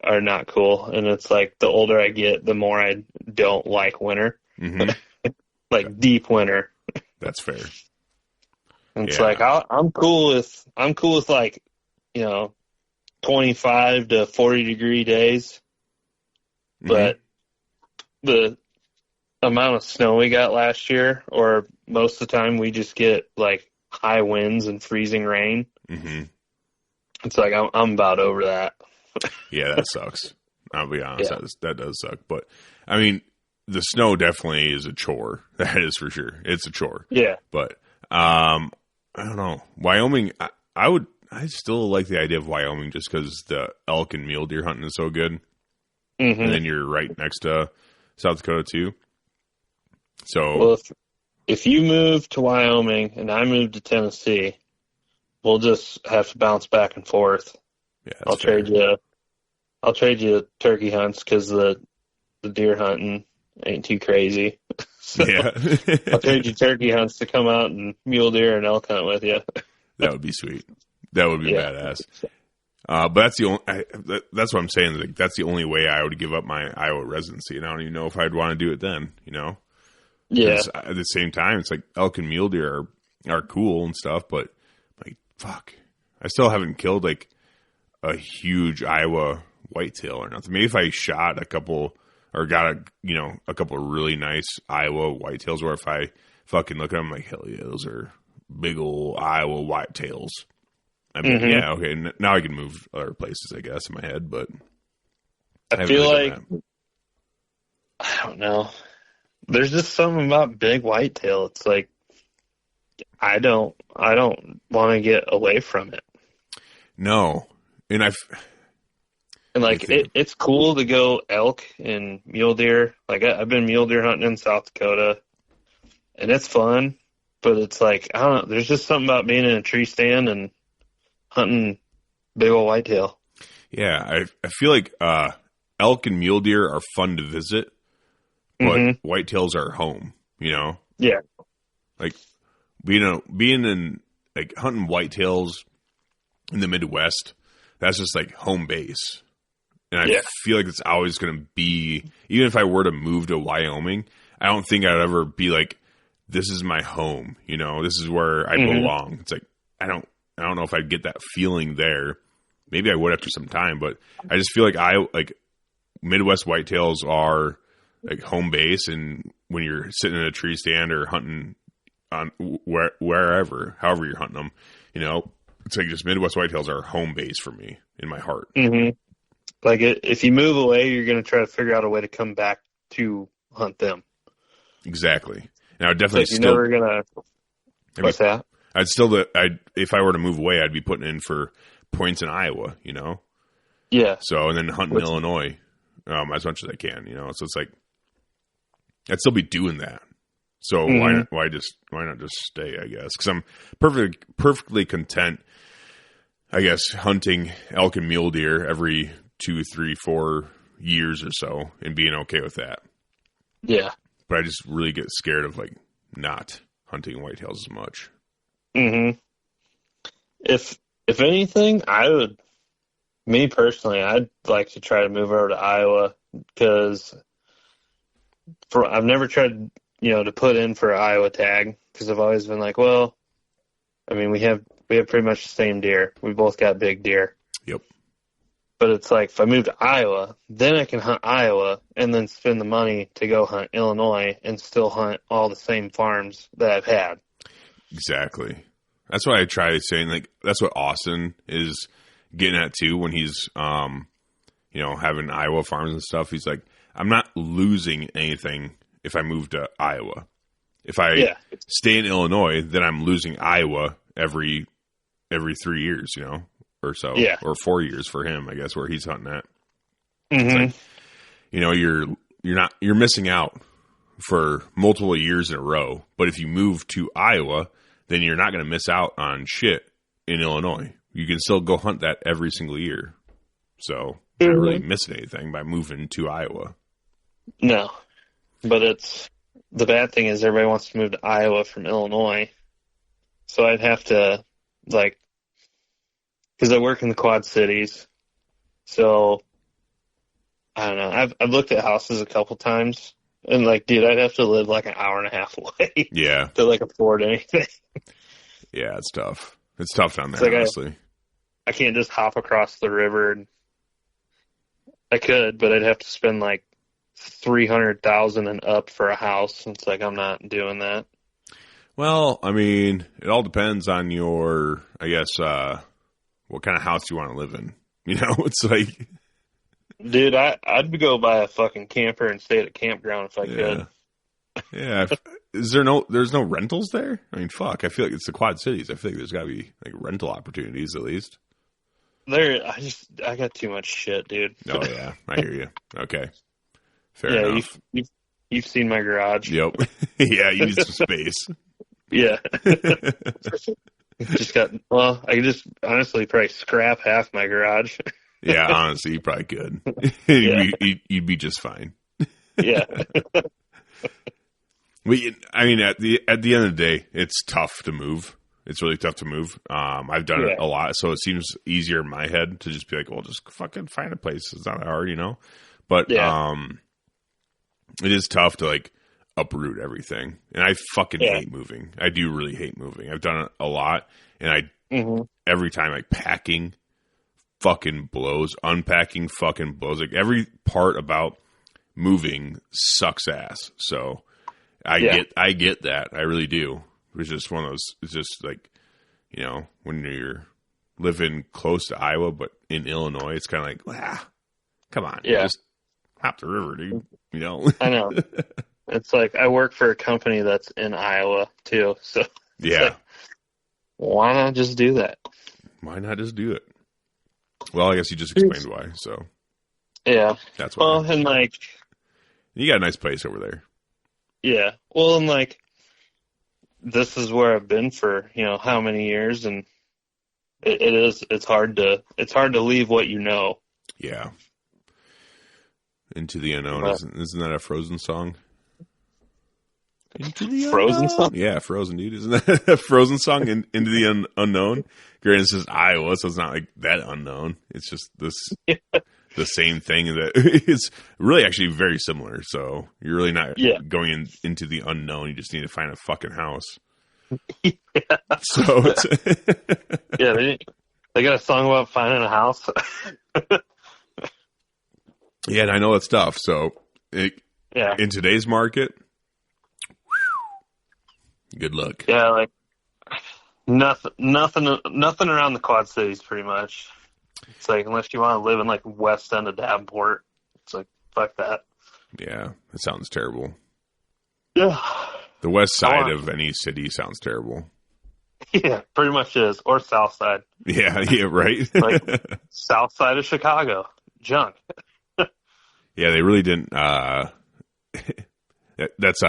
are not cool. And it's like the older I get, the more I don't like winter. Like deep winter. That's fair. It's like I'm cool with like, you know, 25 to 40 degree days. But the amount of snow we got last year, or most of the time we just get like high winds and freezing rain. It's like I'm about over that. Yeah, that sucks. I'll be honest, that does suck. But I mean, the snow definitely is a chore. That is for sure. It's a chore. Yeah. But I don't know. Wyoming, I still like the idea of Wyoming just because the elk and mule deer hunting is so good. And then you're right next to South Dakota too. So, well, if you move to Wyoming and I move to Tennessee, we'll just have to bounce back and forth. Yeah, I'll trade you turkey hunts because the deer hunting ain't too crazy. So I'll trade you turkey hunts to come out and mule deer and elk hunt with you. That would be sweet. That would be badass. But that's the only. That's what I'm saying. Like, that's the only way I would give up my Iowa residency, and I don't even know if I'd want to do it then. You know. Yeah. At the same time, it's like elk and mule deer are cool and stuff, but like fuck, I still haven't killed like a huge Iowa whitetail or nothing. Maybe if I shot a couple or got a couple of really nice Iowa whitetails, or if I fucking look at them like, hell yeah, those are big old Iowa whitetails. I mean, yeah, okay. Now I can move other places, I guess, in my head, but I feel like I don't know. There's just something about big whitetail. It's like I don't want to get away from it. No, and it's cool to go elk and mule deer. Like I've been mule deer hunting in South Dakota, and it's fun. But it's like I don't know. There's just something about being in a tree stand and hunting big old whitetail. Yeah, I feel like elk and mule deer are fun to visit, but whitetails are home. You know. Yeah. Like being in like hunting whitetails in the Midwest, that's just like home base. And I feel like it's always going to be, even if I were to move to Wyoming, I don't think I'd ever be like, this is my home, you know, this is where I belong. It's like, I don't know if I'd get that feeling there. Maybe I would after some time, but I just feel like Midwest whitetails are like home base. And when you're sitting in a tree stand or hunting on wherever, however you're hunting them, you know, it's like just Midwest whitetails are home base for me in my heart. Mm-hmm. Like if you move away, you're going to try to figure out a way to come back to hunt them. Exactly. And I would definitely so you're never going to. What's that? If I were to move away, I'd be putting in for points in Iowa, you know? Yeah. So, and then hunting Illinois as much as I can, you know? So it's like, I'd still be doing that. So why not just stay, I guess? Because I'm perfectly content, I guess, hunting elk and mule deer every 2, 3, 4 years or so and being okay with that. Yeah. But I just really get scared of, like, not hunting whitetails as much. Mm-hmm. If anything, me personally, I'd like to try to move over to Iowa because I've never tried, to put in for an Iowa tag because I've always been like, well, I mean, we have pretty much the same deer. We both got big deer. Yep. But it's like if I move to Iowa, then I can hunt Iowa and then spend the money to go hunt Illinois and still hunt all the same farms that I've had. Exactly. That's what I try saying. Like, that's what Austin is getting at too when he's, having Iowa farms and stuff. He's like, I'm not losing anything if I move to Iowa. If I stay in Illinois, then I'm losing Iowa every 3 years, or so, or 4 years for him, I guess, where he's hunting at. Mm-hmm. It's like, you're missing out for multiple years in a row. But if you move to Iowa, then you're not going to miss out on shit in Illinois. You can still go hunt that every single year. So you're not really missing anything by moving to Iowa. No, but the bad thing is everybody wants to move to Iowa from Illinois. So I'd have to, because I work in the Quad Cities. So I don't know. I've looked at houses a couple times. And, dude, I'd have to live, an hour and a half away. Yeah. To, afford anything. Yeah, it's tough. It's tough down there, honestly. I can't just hop across the river. I could, but I'd have to spend, $300,000 and up for a house. It's I'm not doing that. Well, I mean, it all depends on your, I guess, what kind of house you want to live in. It's like... Dude, I'd go buy a fucking camper and stay at a campground if I could. Yeah. There's no rentals there? I mean, fuck. I feel like it's the Quad Cities. I feel like there's got to be rental opportunities at least. I got too much shit, dude. Oh yeah, I hear you. Okay, fair enough. You've seen my garage. Yep. Yeah, you need some space. Yeah. I could just honestly probably scrap half my garage. Yeah, honestly, you probably could. You'd be just fine. Yeah. I mean, at the end of the day, it's tough to move. It's really tough to move. I've done it a lot, so it seems easier in my head to just be like, well, just fucking find a place. It's not that hard, But it is tough to uproot everything. And I fucking hate moving. I do really hate moving. I've done it a lot, and every time packing fucking blows, unpacking fucking blows. Every part about moving sucks ass. So I get that. I really do. It's just one of those. It's just when you're living close to Iowa, but in Illinois, it's kind of come on, just hop the river, dude. I know. It's I work for a company that's in Iowa too, so why not just do that? Why not just do it? Well, I guess you just explained why. So yeah, that's why. Well, and you got a nice place over there. Yeah. Well, and this is where I've been for how many years, and it's hard to leave what you know. Yeah. Into the unknown. Isn't that a Frozen song? Into the Frozen song? Yeah, Frozen, dude. Isn't that a Frozen song? Into the unknown. Granted, it says Iowa, so it's not that unknown. It's just the same thing. That it's really actually very similar. So you're really not going into the unknown. You just need to find a fucking house. So it's they got a song about finding a house. Yeah, and I know that stuff. So in today's market, good luck. Yeah, Nothing around the Quad Cities, pretty much. It's like, unless you want to live in, like, west end of Davenport, it's like, fuck that. Yeah, it sounds terrible. Yeah. The west side of any city sounds terrible. Yeah, pretty much is. Or south side. Yeah, right? Like, south side of Chicago. Junk. Yeah, they really didn't, that's,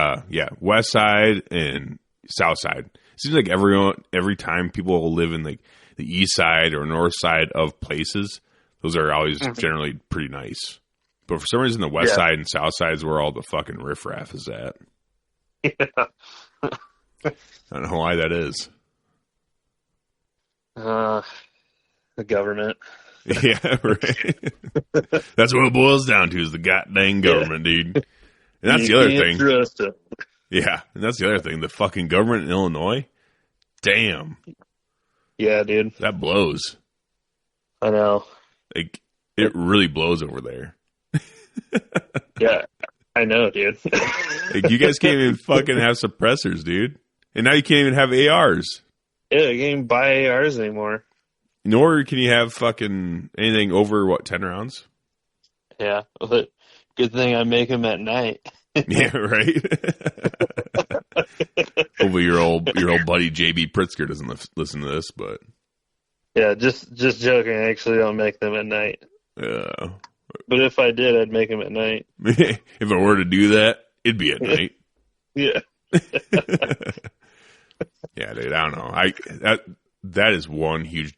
west side and south side. It seems like every time people live in, like, the east side or north side of places, those are always generally pretty nice. But for some reason, the west side and south side is where all the fucking riffraff is at. Yeah. I don't know why that is. The government. Yeah, right. That's what it boils down to, is the goddamn government, dude. And that's the other thing. Trust it. Yeah, and that's the other thing. The fucking government in Illinois, damn. Yeah, dude. That blows. I know. Like, it really blows over there. Yeah, I know, dude. Like, you guys can't even fucking have suppressors, dude. And now you can't even have ARs. Yeah, you can't even buy ARs anymore. Nor can you have fucking anything over, 10 rounds? Yeah, but good thing I make them at night. Yeah, right? Hopefully your old buddy JB Pritzker doesn't listen to this, but... Yeah, just joking. I actually don't make them at night. Yeah. But if I did, I'd make them at night. If I were to do that, it'd be at night. Yeah. Yeah, dude, I don't know. That is one huge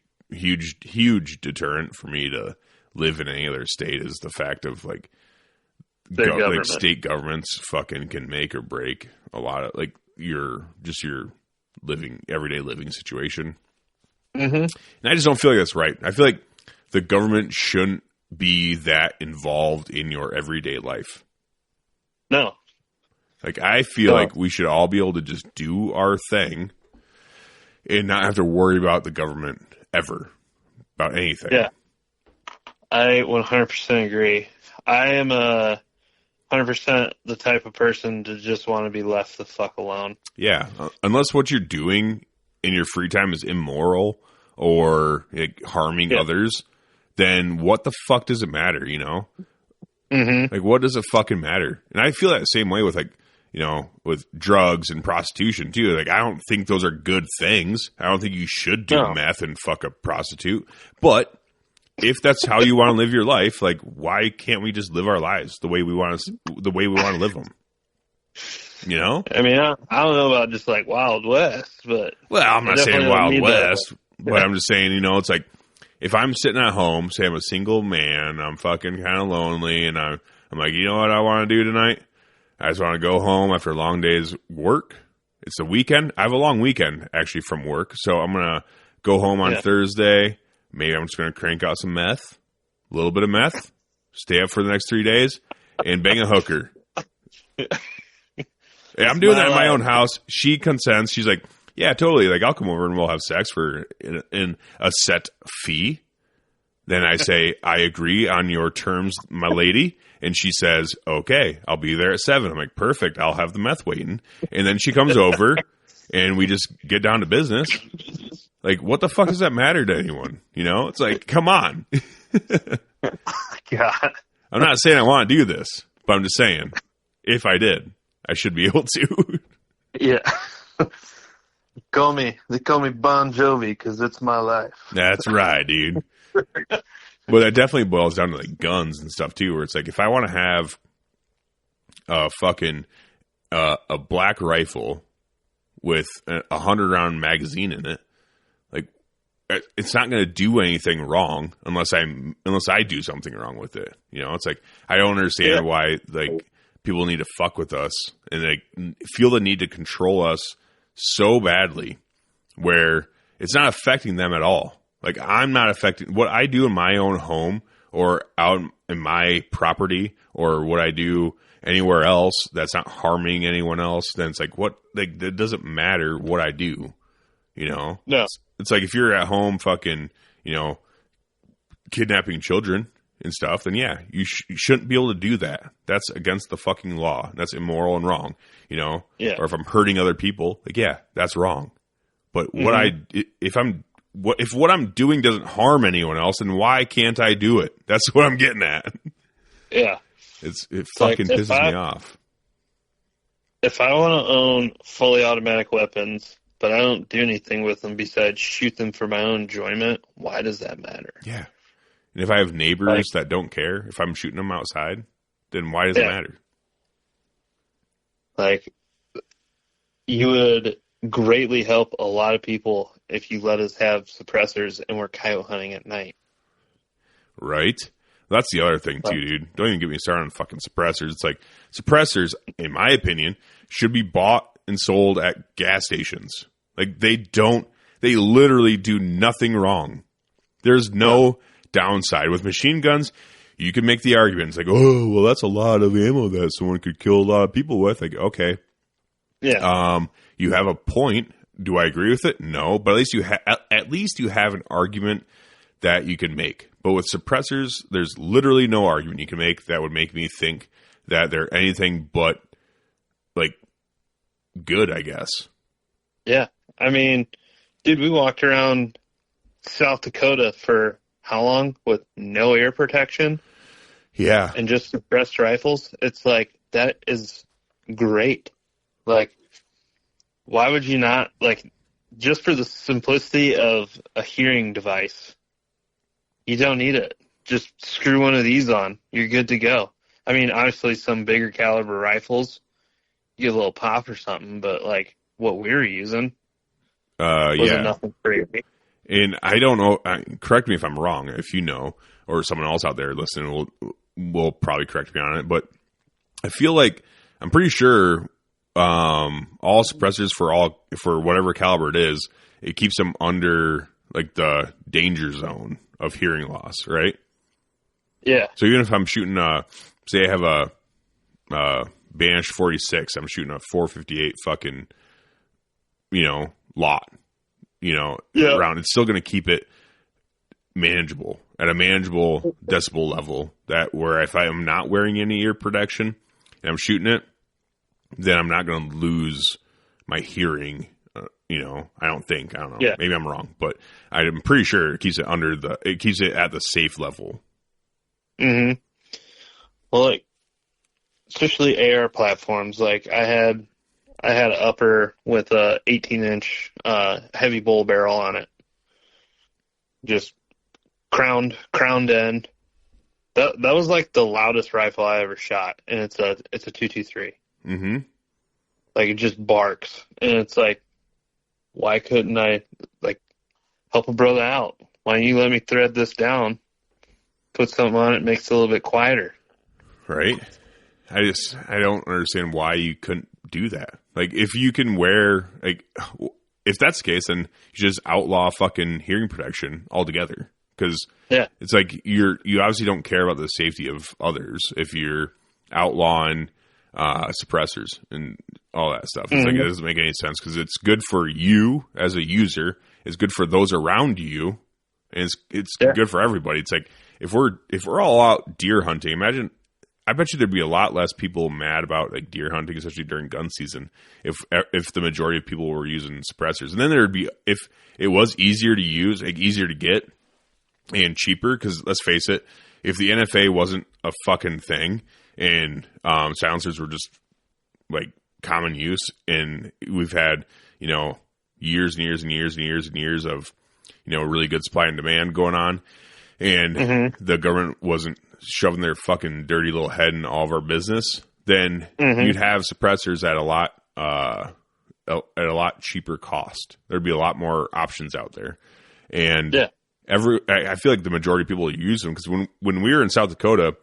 deterrent for me to live in any other state, is the fact of, like, like state governments fucking can make or break a lot of, like, your everyday living situation. Mm-hmm. And I just don't feel like that's right. I feel like the government shouldn't be that involved in your everyday life. No. Like, I feel like we should all be able to just do our thing and not have to worry about the government ever, about anything. Yeah. I 100% agree. I am 100% the type of person to just want to be left the fuck alone. Yeah. Unless what you're doing in your free time is immoral or, like, harming others, then what the fuck does it matter, you know? Mm-hmm. Like, what does it fucking matter? And I feel that same way with, like, you know, with drugs and prostitution too. Like, I don't think those are good things. I don't think you should do meth and fuck a prostitute. But if that's how you want to live your life, like, why can't we just live our lives the way we want to live them? You know? I mean, I don't know about just, like, Wild West, but... Well, I'm not saying Wild West, but I'm just saying, you know, it's like, if I'm sitting at home, say I'm a single man, I'm fucking kind of lonely, and I'm like, you know what I want to do tonight? I just want to go home after a long day's work. It's a weekend. I have a long weekend, actually, from work, so I'm going to go home on Thursday. Maybe I'm just going to crank out some meth, a little bit of meth, stay up for the next 3 days, and bang a hooker. Yeah, I'm doing that in my own house. She consents. She's like, yeah, totally. Like, I'll come over and we'll have sex for in a set fee. Then I say, I agree on your terms, my lady. And she says, okay, I'll be there at 7. I'm like, perfect. I'll have the meth waiting. And then she comes over and we just get down to business. Like, what the fuck does that matter to anyone? You know, it's like, come on. God. I'm not saying I want to do this, but I'm just saying, if I did, I should be able to. Yeah. They call me Bon Jovi because it's my life. That's right, dude. But that definitely boils down to, like, guns and stuff too, where it's like, if I want to have a fucking a black rifle with a 100-round magazine in it, like, it's not going to do anything wrong unless I do something wrong with it. You know, it's like, I don't understand why, like, people need to fuck with us and, like, feel the need to control us so badly where it's not affecting them at all. Like, I'm not affecting what I do in my own home or out in my property or what I do anywhere else that's not harming anyone else. Then it's like, what, like, it doesn't matter what I do, you know? No. It's like, if you're at home fucking, you know, kidnapping children and stuff, then yeah, you shouldn't be able to do that. That's against the fucking law. That's immoral and wrong, you know? Yeah. Or if I'm hurting other people, like, yeah, that's wrong. But if what I'm doing doesn't harm anyone else, then why can't I do it? That's what I'm getting at. Yeah. It fucking pisses me off. If I want to own fully automatic weapons, but I don't do anything with them besides shoot them for my own enjoyment, why does that matter? Yeah. And if I have neighbors that don't care, if I'm shooting them outside, then why does it matter? Like, you would greatly help a lot of people if you let us have suppressors and we're coyote hunting at night. Right? That's the other thing, too, dude. Don't even get me started on fucking suppressors. It's like, suppressors, in my opinion, should be bought and sold at gas stations. Like, they literally do nothing wrong. There's no downside. With machine guns, you can make the argument. It's like, oh, well, that's a lot of ammo that someone could kill a lot of people with. Like, okay. Yeah. You have a point. Do I agree with it? No. But at least you have an argument that you can make. But with suppressors, there's literally no argument you can make that would make me think that they're anything but, like, good, I guess. Yeah. I mean, dude, we walked around South Dakota for how long with no air protection? Yeah. And just suppressed rifles. It's like, that is great. Like, why would you not, like, just for the simplicity of a hearing device, you don't need it. Just screw one of these on. You're good to go. I mean, obviously some bigger caliber rifles, you get a little pop or something, but like what we were using wasn't nothing crazy. And I don't know, correct me if I'm wrong, if you know, or someone else out there listening will probably correct me on it, but I feel like, I'm pretty sure all suppressors for whatever caliber it is, it keeps them under like the danger zone of hearing loss, right? Yeah. So even if I'm shooting say I have a Banish 46, I'm shooting a 458 fucking, lot, around, it's still going to keep it manageable, at a manageable decibel level, that where if I am not wearing any ear protection and I'm shooting it, then I'm not going to lose my hearing. I don't know. Yeah. Maybe I'm wrong, but I'm pretty sure it keeps it at the safe level. Mm-hmm. Well, like, especially AR platforms, like I had an upper with a 18-inch heavy bull barrel on it, just crowned end. That was like the loudest rifle I ever shot, and it's a 223. Mm-hmm. Like, it just barks, and it's like, why couldn't I, like, help a brother out? Why don't you let me thread this down, put something on it, makes it a little bit quieter? Right? I don't understand why you couldn't do that. Like, if you can wear, like, if that's the case, then you just outlaw fucking hearing protection altogether. Because it's like you obviously don't care about the safety of others if you're outlawing suppressors and all that stuff. It's like, it doesn't make any sense, because it's good for you as a user, it's good for those around you, and it's good for everybody. It's like, if we're all out deer hunting, I bet you there'd be a lot less people mad about like deer hunting, especially during gun season, if the majority of people were using suppressors. And then there'd be, if it was easier to use, like easier to get and cheaper, because let's face it, if the NFA wasn't a fucking thing and silencers were just like common use, and we've had years and years and years and years and years of really good supply and demand going on, and the government wasn't shoving their fucking dirty little head in all of our business, then you'd have suppressors at a lot cheaper cost. There'd be a lot more options out there, and I feel like the majority of people use them, because when we were in South Dakota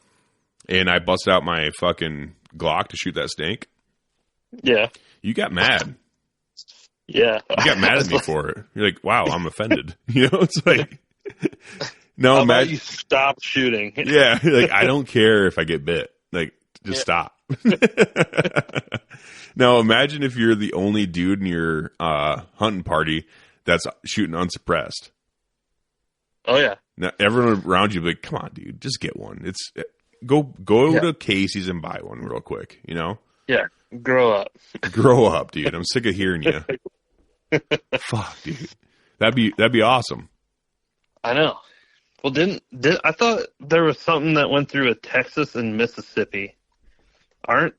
and I busted out my fucking Glock to shoot that snake, you got mad. Yeah, you got mad at me for it. You're like, wow, I'm offended. It's like, no, how about you stop shooting? Yeah, like, I don't care if I get bit. Like, just stop. Now, imagine if you're the only dude in your hunting party that's shooting unsuppressed. Oh yeah. Now everyone around you be like, "Come on, dude, just get one." Go to Casey's and buy one real quick. Yeah, grow up. Grow up, dude. I'm sick of hearing you. Fuck, dude. That'd be awesome. I know. Well, I thought there was something that went through with Texas and Mississippi. I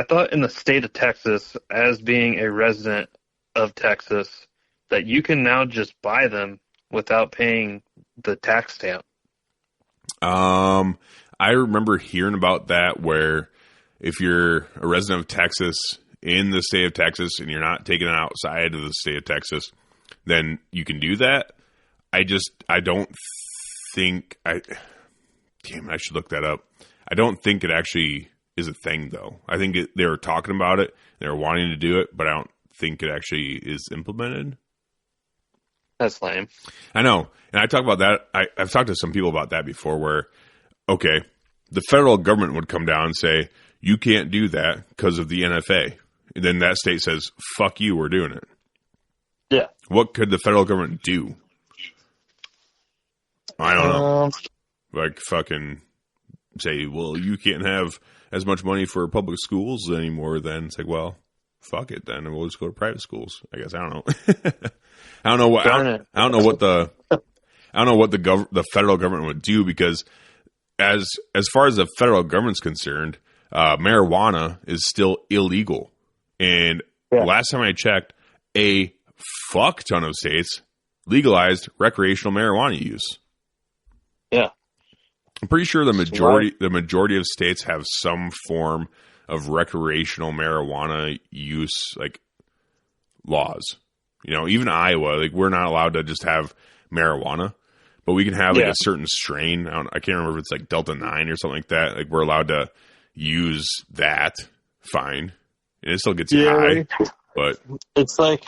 thought in the state of Texas, as being a resident of Texas, that you can now just buy them without paying the tax stamp. I remember hearing about that, where if you're a resident of Texas in the state of Texas and you're not taking it outside of the state of Texas, then you can do that. I don't think I should look that up. I don't think it actually is a thing, though. I think they were talking about it, they were wanting to do it, but I don't think it actually is implemented. That's lame. I know. And I talk about that. I've talked to some people about that before, where, okay, the federal government would come down and say, you can't do that because of the NFA. And then that state says, fuck you, we're doing it. Yeah. What could the federal government do? I don't know. Like fucking say, well, you can't have as much money for public schools anymore. Then it's like, well, fuck it then, and we'll just go to private schools. I guess. I don't know. I don't know what the federal government would do, because as far as the federal government's concerned, marijuana is still illegal. And last time I checked, a fuck ton of states legalized recreational marijuana use. Yeah. I'm pretty sure the majority of states have some form of recreational marijuana use, like, laws. You know, even Iowa, like, we're not allowed to just have marijuana, but we can have like a certain strain. I can't remember if it's like Delta 9 or something like that. Like, we're allowed to use that. Fine. And it still gets you high, but it's like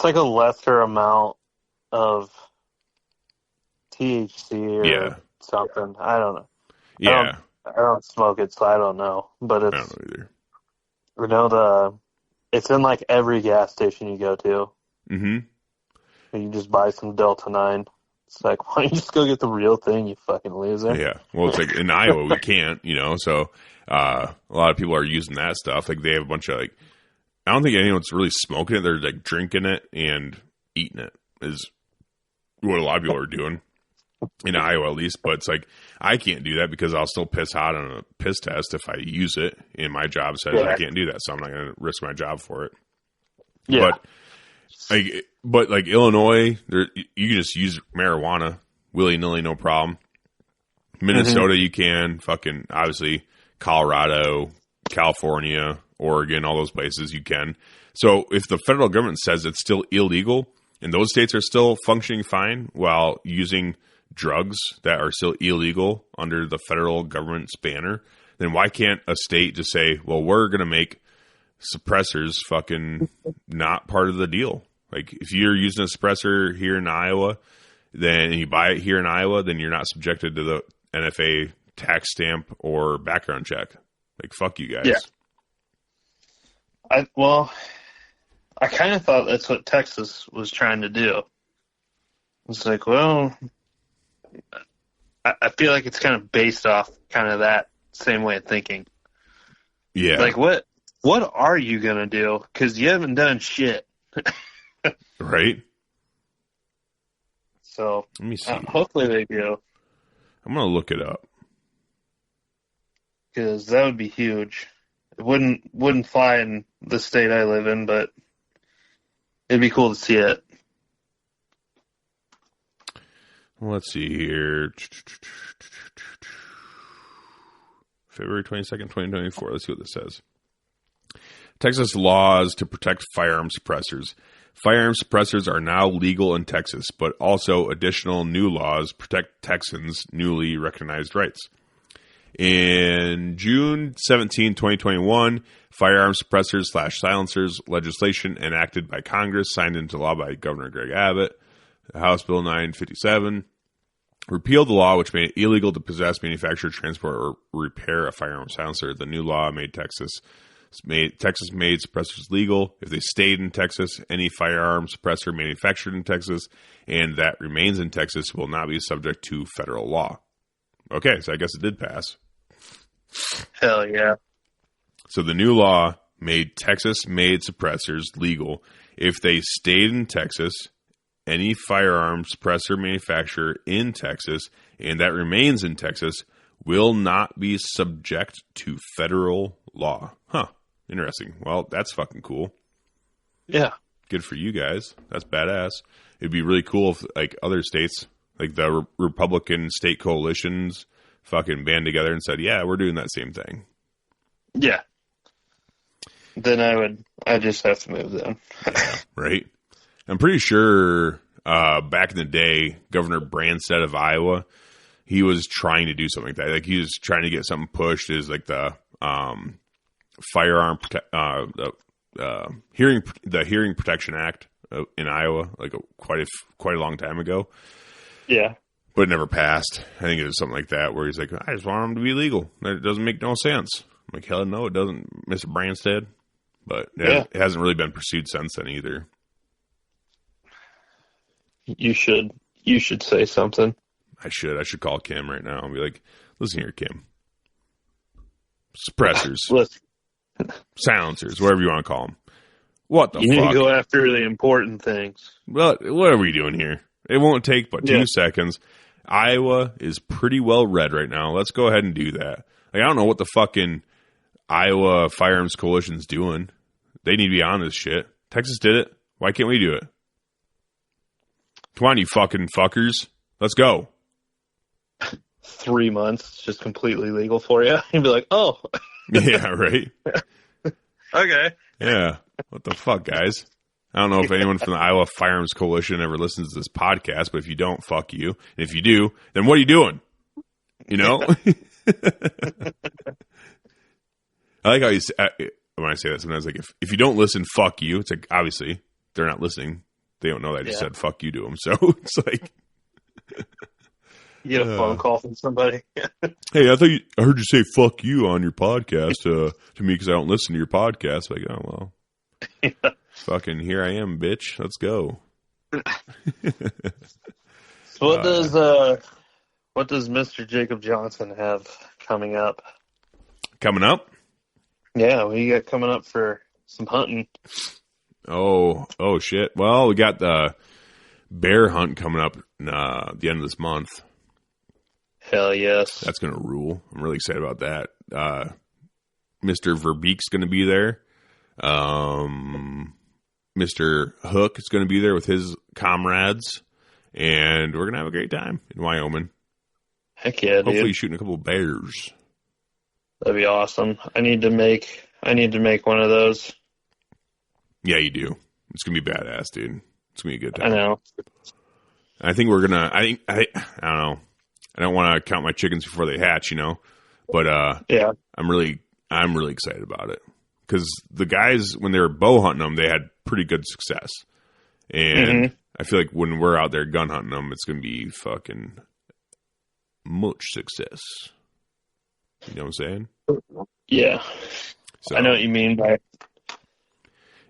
a lesser amount of THC or something. I don't know. Yeah. I don't smoke it, so I don't know. But it's, I don't know either. You know, it's in like every gas station you go to. Mm-hmm. And you just buy some Delta 9. It's like, why don't you just go get the real thing, you fucking loser? Yeah. Well, it's like in Iowa we can't, you know, so a lot of people are using that stuff. Like, they have a bunch of, like, I don't think anyone's really smoking it. They're like drinking it and eating it is what a lot of people are doing in Iowa, at least. But it's like, I can't do that because I'll still piss hot on a piss test if I use it, and my job says I can't do that, so I'm not going to risk my job for it. Yeah. But like Illinois, you can just use marijuana willy-nilly, no problem. Minnesota, you can. Fucking, obviously, Colorado, California, Oregon, all those places you can. So if the federal government says it's still illegal and those states are still functioning fine while using drugs that are still illegal under the federal government's banner, then why can't a state just say, well, we're going to make suppressors fucking not part of the deal? Like, if you're using a suppressor here in Iowa, then you buy it here in Iowa, then you're not subjected to the NFA tax stamp or background check. Like, fuck you guys. Yeah. I kind of thought that's what Texas was trying to do. It's like, well, I feel like it's kind of based off kind of that same way of thinking. Yeah. Like, what are you going to do? Because you haven't done shit. Right? So, let me see. Hopefully they do. I'm going to look it up. Because that would be huge. It wouldn't fly in the state I live in, but it'd be cool to see it. Let's see here. February 22nd, 2024. Let's see what this says. Texas laws to protect firearm suppressors. Firearm suppressors are now legal in Texas, but also additional new laws protect Texans' newly recognized rights. In June 17, 2021, firearm suppressors / silencers legislation enacted by Congress, signed into law by Governor Greg Abbott, House Bill 957, repealed the law which made it illegal to possess, manufacture, transport, or repair a firearm silencer. The new law made Texas made suppressors legal if they stayed in Texas. Any firearm suppressor manufactured in Texas and that remains in Texas will not be subject to federal law. Okay, so I guess it did pass. Hell yeah. So the new law made Texas-made suppressors legal if they stayed in Texas, any firearm suppressor manufacturer in Texas, and that remains in Texas, will not be subject to federal law. Huh. Interesting. Well, that's fucking cool. Yeah. Good for you guys. That's badass. It'd be really cool if, like, other states, like the Republican state coalitions, fucking band together and said, yeah, we're doing that same thing. Yeah. Then I just have to move them. Yeah, right? I'm pretty sure back in the day, Governor Branstad of Iowa, he was trying to do something like that. Like, he was trying to get something pushed as, like, the Hearing Protection Act in Iowa, like quite a long time ago. Yeah. But it never passed. I think it was something like that where he's like, I just want them to be legal. It doesn't make no sense. I'm like, hell no, it doesn't, Mr. Branstad. But it hasn't really been pursued since then either. You should say something. I should call Kim right now and be like, listen here, Kim. Suppressors. Silencers, whatever you want to call them. What the fuck? You need to go after the important things. Well, what are we doing here? It won't take but 2 seconds. Iowa is pretty well read right now. Let's go ahead and do that. Like, I don't know what the fucking Iowa Firearms Coalition's doing. They need to be on this shit. Texas did it. Why can't we do it? Come on, you fucking fuckers. Let's go. 3 months, just completely legal for you. You'd be like, oh. Yeah, right? Okay. Yeah. What the fuck, guys? I don't know if anyone from the Iowa Firearms Coalition ever listens to this podcast, but if you don't, fuck you. And if you do, then what are you doing? You know? I like how you say, when I say that sometimes, like, if you don't listen, fuck you. It's like, obviously, they're not listening. They don't know that I just said fuck you to them. So it's like... You get a phone call from somebody. Hey, I heard you say fuck you on your podcast to me because I don't listen to your podcast. Like, oh, well. Yeah. Fucking here I am, bitch. Let's go. So what does Mr. Jacob Johnson have coming up? Coming up? Yeah, what do you got coming up for some hunting? Oh shit. Well, we got the bear hunt coming up the end of this month. Hell yes. That's going to rule. I'm really excited about that. Mr. Verbeek's going to be there. Mr. Hook is going to be there with his comrades. And we're going to have a great time in Wyoming. Heck yeah, dude. Hopefully shooting a couple bears. That'd be awesome. I need to make one of those. Yeah, you do. It's going to be badass, dude. It's going to be a good time. I know. I think we're going to, I don't know. I don't want to count my chickens before they hatch, you know, but yeah, I'm really excited about it because the guys, when they were bow hunting them, they had pretty good success, and I feel like when we're out there gun hunting them, it's going to be fucking much success. You know what I'm saying? Yeah, so, I know what you mean by.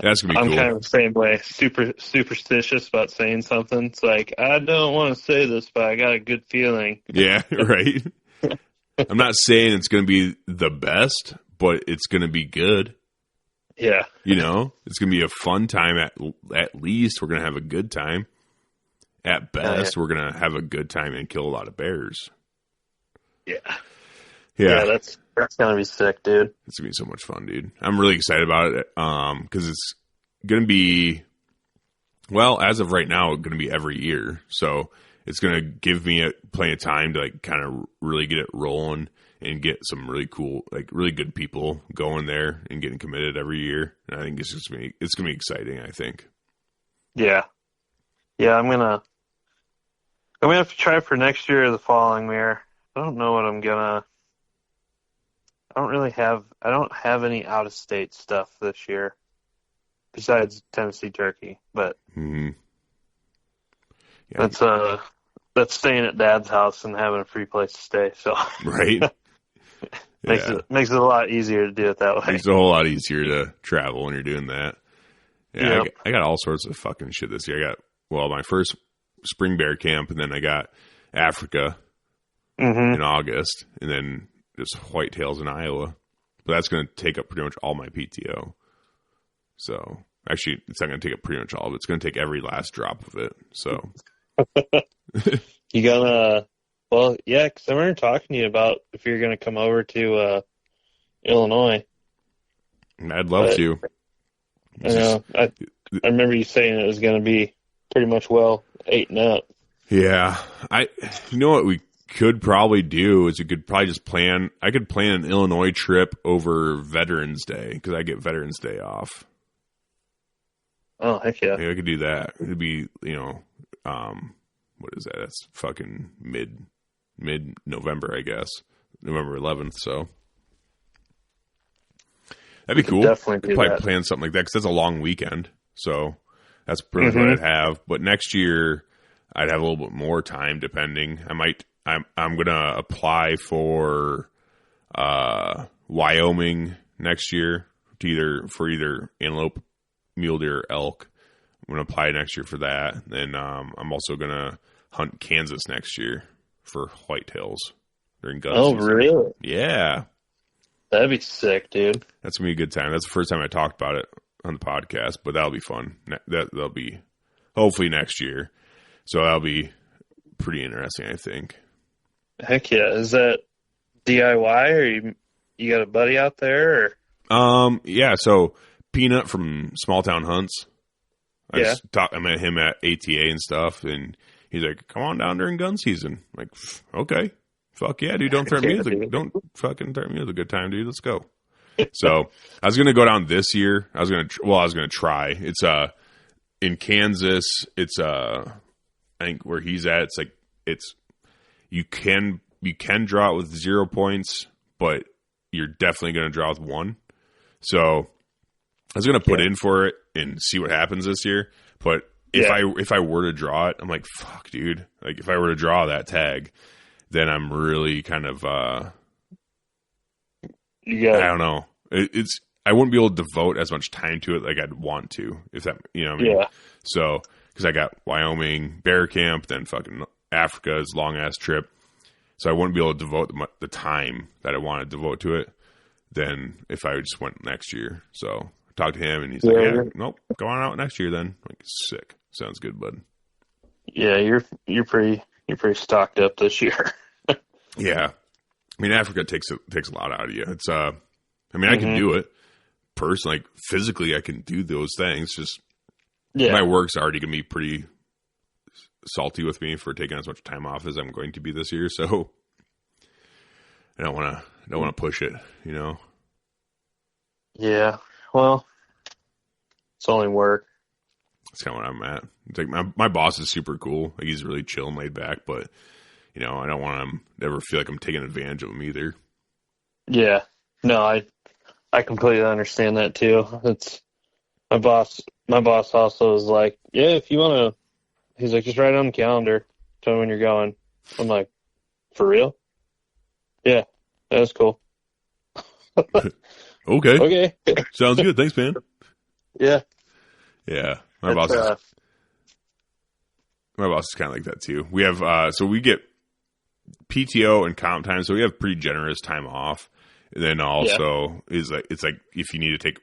That's gonna be cool. I'm kind of the same way. Super superstitious about saying something. It's like, I don't want to say this, but I got a good feeling. Yeah, right. I'm not saying it's going to be the best, but it's going to be good. Yeah. You know, it's going to be a fun time. At least we're going to have a good time. At best, we're going to have a good time and kill a lot of bears. Yeah. Yeah, that's going to be sick, dude. It's going to be so much fun, dude. I'm really excited about it because it's going to be, well, as of right now, going to be every year. So it's going to give me plenty of time to like kind of really get it rolling and get some really cool, like really good people going there and getting committed every year. And I think it's going to be exciting, I think. Yeah. Yeah, I'm going to have to try for next year or the following year. I don't know what I'm going to. I don't have any out of state stuff this year besides Tennessee turkey, but that's staying at Dad's house and having a free place to stay. So right, makes it a lot easier to do it that way. Makes it a whole lot easier to travel when you're doing that. Yeah, yep. I got all sorts of fucking shit this year. I got my first spring bear camp, and then I got Africa in August, and then just whitetails in Iowa. But that's going to take up pretty much all my PTO. So Actually, it's not going to take up pretty much all of it. It's going to take every last drop of it. So you gonna? Well, yeah, because I remember talking to you about if you're going to come over to Illinois. I'd love to. I know. I remember you saying it was going to be pretty much 8 and up. Yeah, you know what we could probably do is we could probably just plan. I could plan an Illinois trip over Veterans Day because I get Veterans Day off. Oh, heck yeah! Yeah, I could do that. It'd be what is that? That's fucking mid-November, I guess, November 11th. So that'd be cool. Definitely do probably that. Plan something like that because that's a long weekend. So that's pretty much what I'd have. But next year, I'd have a little bit more time, depending. I'm gonna apply for Wyoming next year for either antelope, mule deer, or elk. I'm gonna apply next year for that. Then I'm also gonna hunt Kansas next year for whitetails during gun season. Oh, really? Yeah, that'd be sick, dude. that's gonna be a good time. That's the first time I talked about it on the podcast, but that'll be fun. That'll be hopefully next year. So that'll be pretty interesting, I think. Heck yeah. Is that DIY or you got a buddy out there? Or? Yeah, so Peanut from Small Town Hunts. I met him at ATA and stuff, and he's like, come on down during gun season. I'm like, okay. Fuck yeah, dude. Don't fucking threaten me with a good time, dude. Let's go. So I was going to go down this year. I was going to try. It's in Kansas. It's I think where he's at, you can draw it with 0 points, but you're definitely going to draw with 1. So I was going to put in for it and see what happens this year. But if I were to draw it, I'm like, fuck, dude. Like if I were to draw that tag, then I'm really kind of I don't know. I wouldn't be able to devote as much time to it like I'd want to, if that, you know what I mean? Yeah. So, because I got Wyoming bear camp, then fucking Africa's long ass trip, so I wouldn't be able to devote the time that I want to devote to it. Then if I just went next year, so I talked to him and he's like, "Yeah, nope, go on out next year." Then I'm like, sick, sounds good, bud. Yeah, you're pretty stocked up this year. Yeah, I mean Africa takes a lot out of you. It's I can do it personally, like physically, I can do those things. Just my work's already gonna be pretty salty with me for taking as much time off as I'm going to be this year, so I don't want to push it, you know. Yeah, well, it's only work. That's kind of what I'm at. It's like my boss is super cool. Like he's really chill and laid back, but you know, I don't want him to ever feel like I'm taking advantage of him either. Yeah, no, I completely understand that too. It's my boss also is like, yeah, if you want to. He's like, just write it on the calendar. Tell me when you're going. I'm like, for real? Yeah, that's cool. Okay. Sounds good. Thanks, man. Yeah. Yeah. My boss is kind of like that too. We have so we get PTO and comp time, so we have pretty generous time off. And then also it's like if you need to take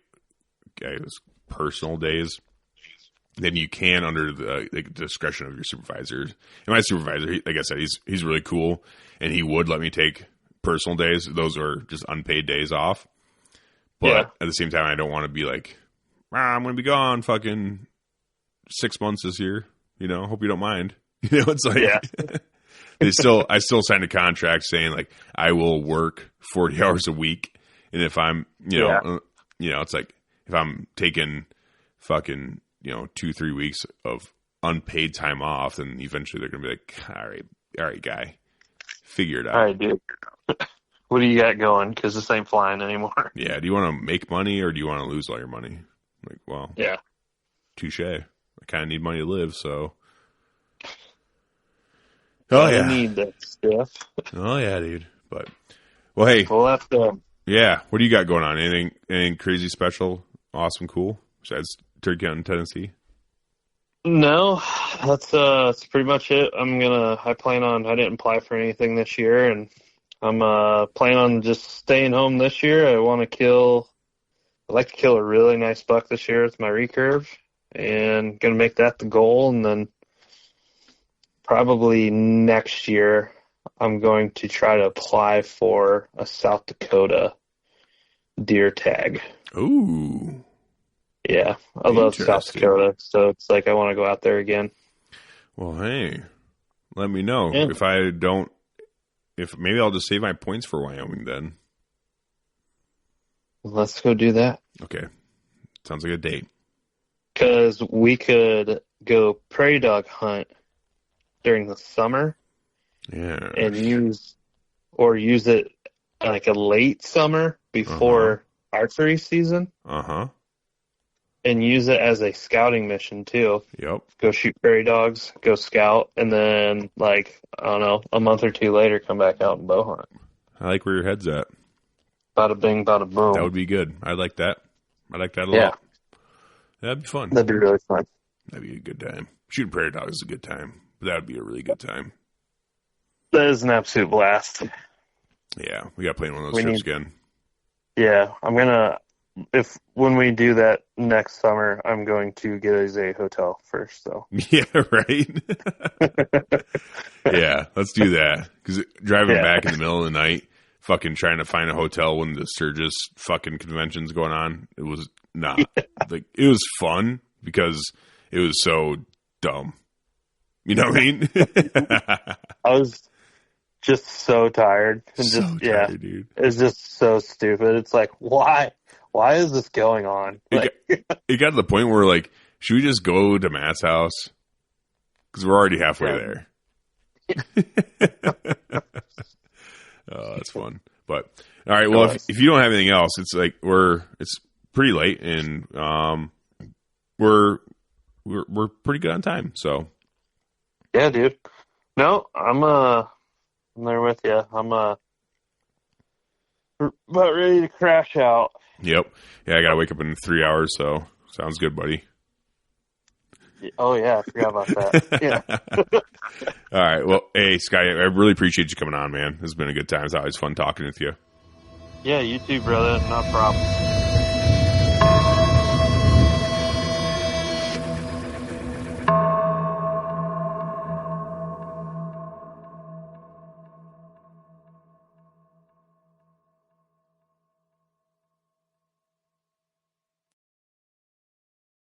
personal days, then you can under the discretion of your supervisor. And my supervisor, like I said, he's really cool, and he would let me take personal days. Those are just unpaid days off. But at the same time, I don't want to be like, I'm going to be gone fucking 6 months this year. You know, hope you don't mind. You know, it's like I still signed a contract saying like I will work 40 hours a week, and if I'm it's like if I'm taking fucking 2-3 weeks of unpaid time off, then eventually they're gonna be like, all right, guy, figure it out. All right, dude. What do you got going? Because this ain't flying anymore. Yeah. Do you want to make money or do you want to lose all your money? Like, well, touche. I kind of need money to live, so. Oh yeah, I need that stuff. Oh yeah, dude. But well, hey, yeah. What do you got going on? Anything crazy, special, awesome, cool besides turkey hunting in Tennessee? No, that's pretty much it. I didn't apply for anything this year, and I'm planning on just staying home this year. I want to kill I'd like to kill a really nice buck this year with my recurve, and going to make that the goal. And then probably next year, I'm going to try to apply for a South Dakota deer tag. Ooh. Yeah, I love South Dakota, so it's like I want to go out there again. Well, hey, let me know. Yeah. If maybe I'll just save my points for Wyoming then. Let's go do that. Okay. Sounds like a date. Because we could go prairie dog hunt during the summer. Yeah. And use it like a late summer before archery season. Uh-huh. And use it as a scouting mission too. Yep. Go shoot prairie dogs, go scout, and then a month or two later come back out and bow hunt. I like where your head's at. Bada bing, bada boom. That would be good. I like that. I like that a lot. That'd be fun. That'd be really fun. That'd be a good time. Shooting prairie dogs is a good time. But that would be a really good time. That is an absolute blast. Yeah, we got to plan one of those trips again. Yeah, when we do that next summer, I'm going to get us a hotel first. So yeah, right. Yeah, let's do that. Because driving back in the middle of the night, fucking trying to find a hotel when the Sturgis fucking convention's going on, it was not like it was fun because it was so dumb. You know what I mean? I was just so tired. And tired, dude. It's just so stupid. It's like, why? Why is this going on? It got to the point where, like, should we just go to Matt's house? Because we're already halfway there. Oh, that's fun. But, all right, well, if you don't have anything else, it's like it's pretty late, and we're pretty good on time, so. Yeah, dude. No, I'm there with you. I'm about ready to crash out. Yep. Yeah, I got to wake up in 3 hours, so sounds good, buddy. Oh, yeah, I forgot about that. Yeah. All right. Well, hey, Scottie, I really appreciate you coming on, man. It's been a good time. It's always fun talking with you. Yeah, you too, brother. No problem.